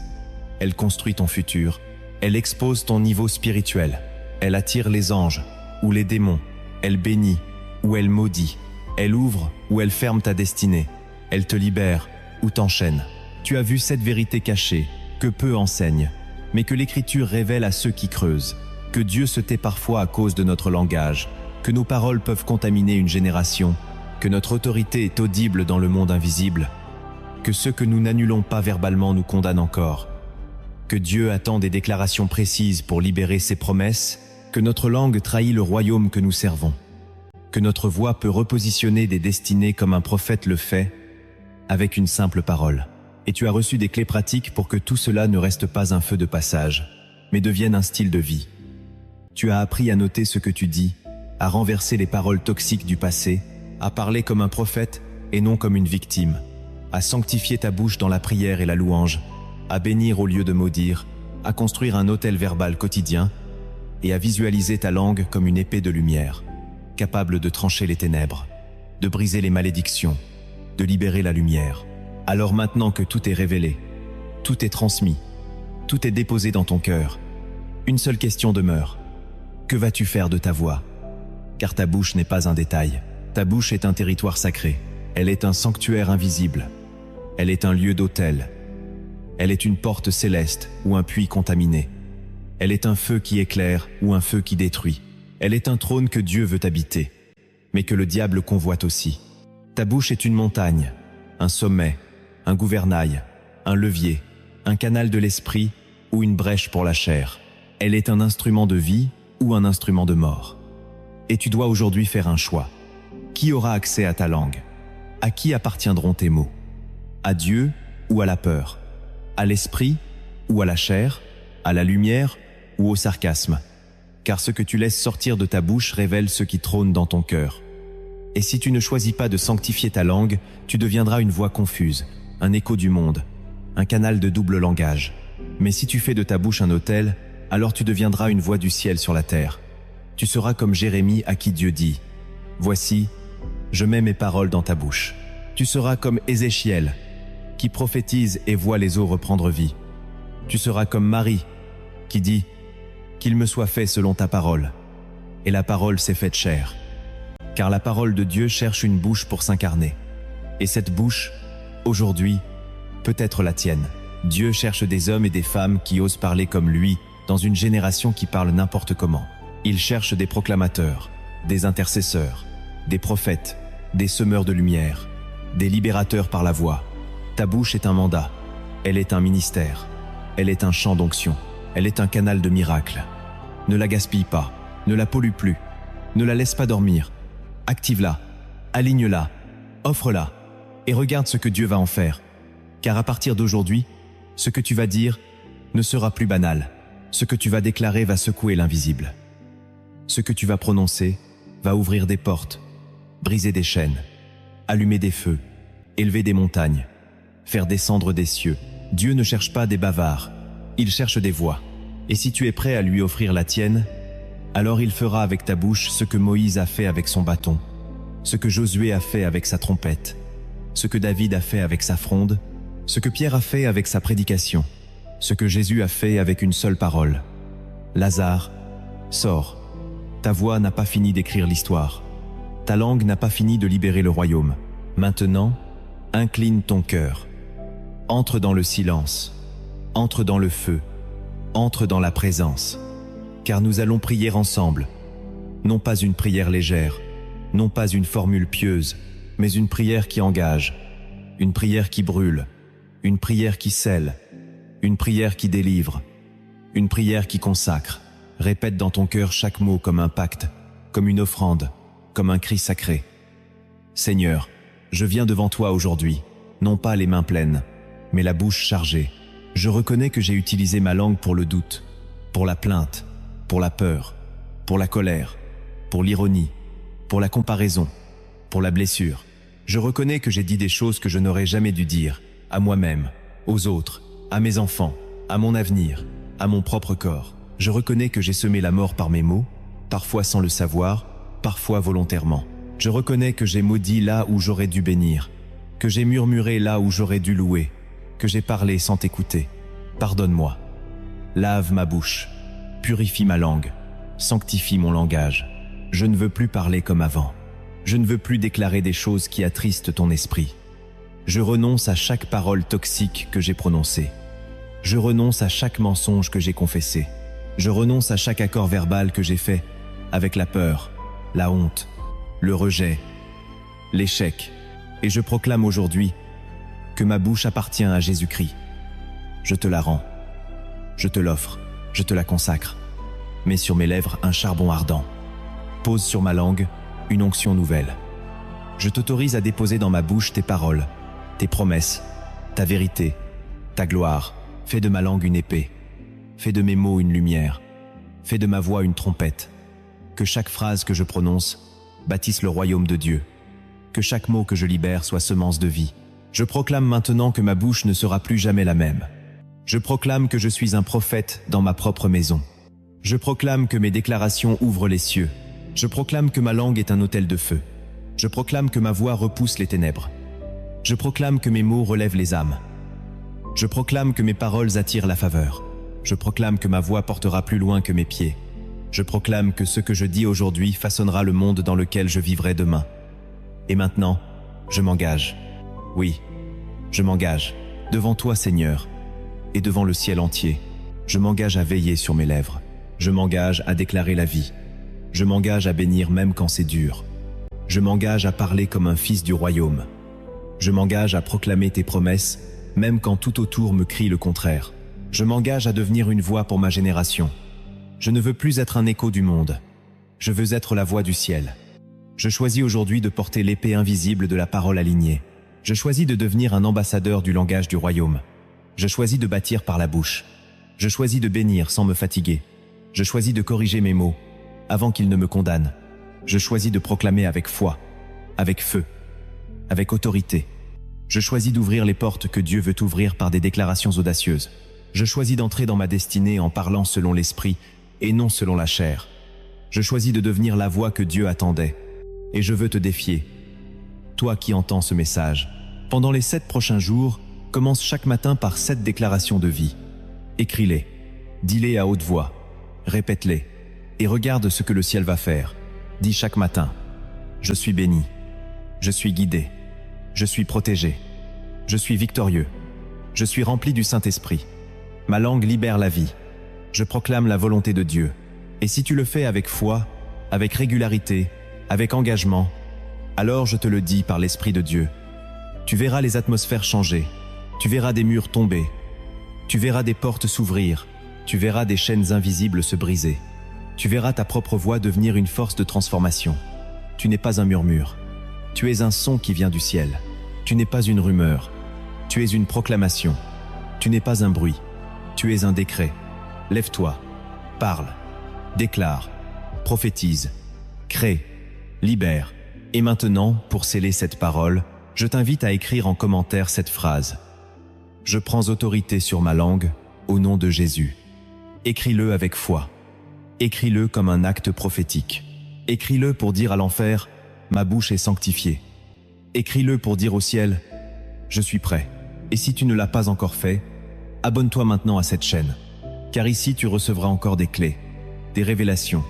elle construit ton futur, elle expose ton niveau spirituel, elle attire les anges ou les démons, elle bénit ou elle maudit, elle ouvre ou elle ferme ta destinée, elle te libère ou t'enchaîne. Tu as vu cette vérité cachée, que peu enseignent, mais que l'Écriture révèle à ceux qui creusent, que Dieu se tait parfois à cause de notre langage, que nos paroles peuvent contaminer une génération, que notre autorité est audible dans le monde invisible. que ce que nous n'annulons pas verbalement nous condamne encore, que Dieu attend des déclarations précises pour libérer ses promesses, que notre langue trahit le royaume que nous servons, que notre voix peut repositionner des destinées comme un prophète le fait, avec une simple parole. Et tu as reçu des clés pratiques pour que tout cela ne reste pas un feu de passage, mais devienne un style de vie. Tu as appris à noter ce que tu dis, à renverser les paroles toxiques du passé, à parler comme un prophète et non comme une victime, à sanctifier ta bouche dans la prière et la louange, à bénir au lieu de maudire, à construire un autel verbal quotidien et à visualiser ta langue comme une épée de lumière, capable de trancher les ténèbres, de briser les malédictions, de libérer la lumière. Alors maintenant que tout est révélé, tout est transmis, tout est déposé dans ton cœur, une seule question demeure. Que vas-tu faire de ta voix? Car ta bouche n'est pas un détail. Ta bouche est un territoire sacré. Elle est un sanctuaire invisible. Elle est un lieu d'autel. Elle est une porte céleste ou un puits contaminé. Elle est un feu qui éclaire ou un feu qui détruit. Elle est un trône que Dieu veut habiter, mais que le diable convoite aussi. Ta bouche est une montagne, un sommet, un gouvernail, un levier, un canal de l'esprit ou une brèche pour la chair. Elle est un instrument de vie ou un instrument de mort. Et tu dois aujourd'hui faire un choix. Qui aura accès à ta langue? À qui appartiendront tes mots? À Dieu ou à la peur? À l'esprit ou à la chair? À la lumière ou au sarcasme? Car ce que tu laisses sortir de ta bouche révèle ce qui trône dans ton cœur. Et si tu ne choisis pas de sanctifier ta langue, tu deviendras une voix confuse, un écho du monde, un canal de double langage. Mais si tu fais de ta bouche un autel, alors tu deviendras une voix du ciel sur la terre. Tu seras comme Jérémie à qui Dieu dit « Voici, je mets mes paroles dans ta bouche ». Tu seras comme Ézéchiel, qui prophétise et voit les eaux reprendre vie. Tu seras comme Marie, qui dit « Qu'il me soit fait selon ta parole ». Et la parole s'est faite chair. Car la parole de Dieu cherche une bouche pour s'incarner. Et cette bouche, aujourd'hui, peut être la tienne. Dieu cherche des hommes et des femmes qui osent parler comme lui, dans une génération qui parle n'importe comment. Il cherche des proclamateurs, des intercesseurs, des prophètes, des semeurs de lumière, des libérateurs par la voix. Ta bouche est un mandat, elle est un ministère, elle est un champ d'onction, elle est un canal de miracles. Ne la gaspille pas, ne la pollue plus, ne la laisse pas dormir. Active-la, aligne-la, offre-la, et regarde ce que Dieu va en faire. Car à partir d'aujourd'hui, ce que tu vas dire ne sera plus banal. Ce que tu vas déclarer va secouer l'invisible. Ce que tu vas prononcer va ouvrir des portes, briser des chaînes, allumer des feux, élever des montagnes, faire descendre des cieux. Dieu ne cherche pas des bavards, il cherche des voix. Et si tu es prêt à lui offrir la tienne, alors il fera avec ta bouche ce que Moïse a fait avec son bâton, ce que Josué a fait avec sa trompette, ce que David a fait avec sa fronde, ce que Pierre a fait avec sa prédication, ce que Jésus a fait avec une seule parole. Lazare, sors. Ta voix n'a pas fini d'écrire l'histoire. Ta langue n'a pas fini de libérer le royaume. Maintenant, incline ton cœur. Entre dans le silence. Entre dans le feu. Entre dans la présence. Car nous allons prier ensemble. Non pas une prière légère, non pas une formule pieuse, mais une prière qui engage, une prière qui brûle, une prière qui scelle, une prière qui délivre, une prière qui consacre. Répète dans ton cœur chaque mot comme un pacte, comme une offrande, comme un cri sacré. Seigneur, je viens devant toi aujourd'hui, non pas les mains pleines, mais la bouche chargée. Je reconnais que j'ai utilisé ma langue pour le doute, pour la plainte, pour la peur, pour la colère, pour l'ironie, pour la comparaison, pour la blessure. Je reconnais que j'ai dit des choses que je n'aurais jamais dû dire, à moi-même, aux autres, à mes enfants, à mon avenir, à mon propre corps. Je reconnais que j'ai semé la mort par mes mots, parfois sans le savoir, parfois volontairement. Je reconnais que j'ai maudit là où j'aurais dû bénir, que j'ai murmuré là où j'aurais dû louer, que j'ai parlé sans t'écouter. Pardonne-moi. Lave ma bouche, purifie ma langue, sanctifie mon langage. Je ne veux plus parler comme avant. Je ne veux plus déclarer des choses qui attristent ton esprit. Je renonce à chaque parole toxique que j'ai prononcée. Je renonce à chaque mensonge que j'ai confessé. Je renonce à chaque accord verbal que j'ai fait avec la peur, la honte, le rejet, l'échec. Et je proclame aujourd'hui que ma bouche appartient à Jésus-Christ. Je te la rends, je te l'offre, je te la consacre. Mets sur mes lèvres un charbon ardent. Pose sur ma langue une onction nouvelle. Je t'autorise à déposer dans ma bouche tes paroles, tes promesses, ta vérité, ta gloire. Fais de ma langue une épée. Fais de mes mots une lumière. Fais de ma voix une trompette. Que chaque phrase que je prononce bâtisse le royaume de Dieu. Que chaque mot que je libère soit semence de vie. Je proclame maintenant que ma bouche ne sera plus jamais la même. Je proclame que je suis un prophète dans ma propre maison. Je proclame que mes déclarations ouvrent les cieux. Je proclame que ma langue est un autel de feu. Je proclame que ma voix repousse les ténèbres. Je proclame que mes mots relèvent les âmes. Je proclame que mes paroles attirent la faveur. Je proclame que ma voix portera plus loin que mes pieds. Je proclame que ce que je dis aujourd'hui façonnera le monde dans lequel je vivrai demain. Et maintenant, je m'engage. Oui, je m'engage, devant toi, Seigneur, et devant le ciel entier. Je m'engage à veiller sur mes lèvres. Je m'engage à déclarer la vie. Je m'engage à bénir même quand c'est dur. Je m'engage à parler comme un fils du royaume. Je m'engage à proclamer tes promesses, même quand tout autour me crie le contraire. Je m'engage à devenir une voix pour ma génération. Je ne veux plus être un écho du monde. Je veux être la voix du ciel. Je choisis aujourd'hui de porter l'épée invisible de la parole alignée. Je choisis de devenir un ambassadeur du langage du royaume. Je choisis de bâtir par la bouche. Je choisis de bénir sans me fatiguer. Je choisis de corriger mes mots avant qu'ils ne me condamnent. Je choisis de proclamer avec foi, avec feu, avec autorité. Je choisis d'ouvrir les portes que Dieu veut ouvrir par des déclarations audacieuses. Je choisis d'entrer dans ma destinée en parlant selon l'esprit et non selon la chair. Je choisis de devenir la voix que Dieu attendait. Et je veux te défier, toi qui entends ce message. Pendant les 7 prochains jours, commence chaque matin par 7 déclarations de vie. Écris-les, dis-les à haute voix, répète-les, et regarde ce que le ciel va faire. Dis chaque matin, je suis béni, je suis guidé, je suis protégé, je suis victorieux, je suis rempli du Saint-Esprit. Ma langue libère la vie. Je proclame la volonté de Dieu. Et si tu le fais avec foi, avec régularité, avec engagement, alors je te le dis par l'Esprit de Dieu. Tu verras les atmosphères changer, tu verras des murs tomber, tu verras des portes s'ouvrir, tu verras des chaînes invisibles se briser. Tu verras ta propre voix devenir une force de transformation. Tu n'es pas un murmure, tu es un son qui vient du ciel. Tu n'es pas une rumeur, tu es une proclamation. Tu n'es pas un bruit, tu es un décret. Lève-toi, parle, déclare, prophétise, crée, libère. Et maintenant, pour sceller cette parole, je t'invite à écrire en commentaire cette phrase. Je prends autorité sur ma langue, au nom de Jésus. Écris-le avec foi. Écris-le comme un acte prophétique. Écris-le pour dire à l'enfer, ma bouche est sanctifiée. Écris-le pour dire au ciel, je suis prêt. Et si tu ne l'as pas encore fait, abonne-toi maintenant à cette chaîne. Car ici tu recevras encore des clés, des révélations,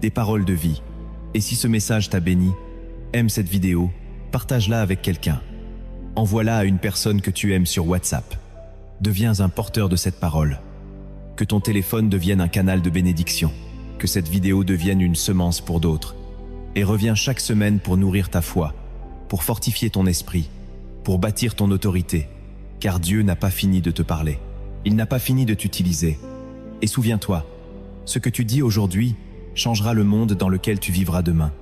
des paroles de vie. Et si ce message t'a béni, aime cette vidéo, partage-la avec quelqu'un. Envoie-la à une personne que tu aimes sur WhatsApp. Deviens un porteur de cette parole. Que ton téléphone devienne un canal de bénédiction. Que cette vidéo devienne une semence pour d'autres. Et reviens chaque semaine pour nourrir ta foi, pour fortifier ton esprit, pour bâtir ton autorité. Car Dieu n'a pas fini de te parler. Il n'a pas fini de t'utiliser. Et souviens-toi, ce que tu dis aujourd'hui changera le monde dans lequel tu vivras demain.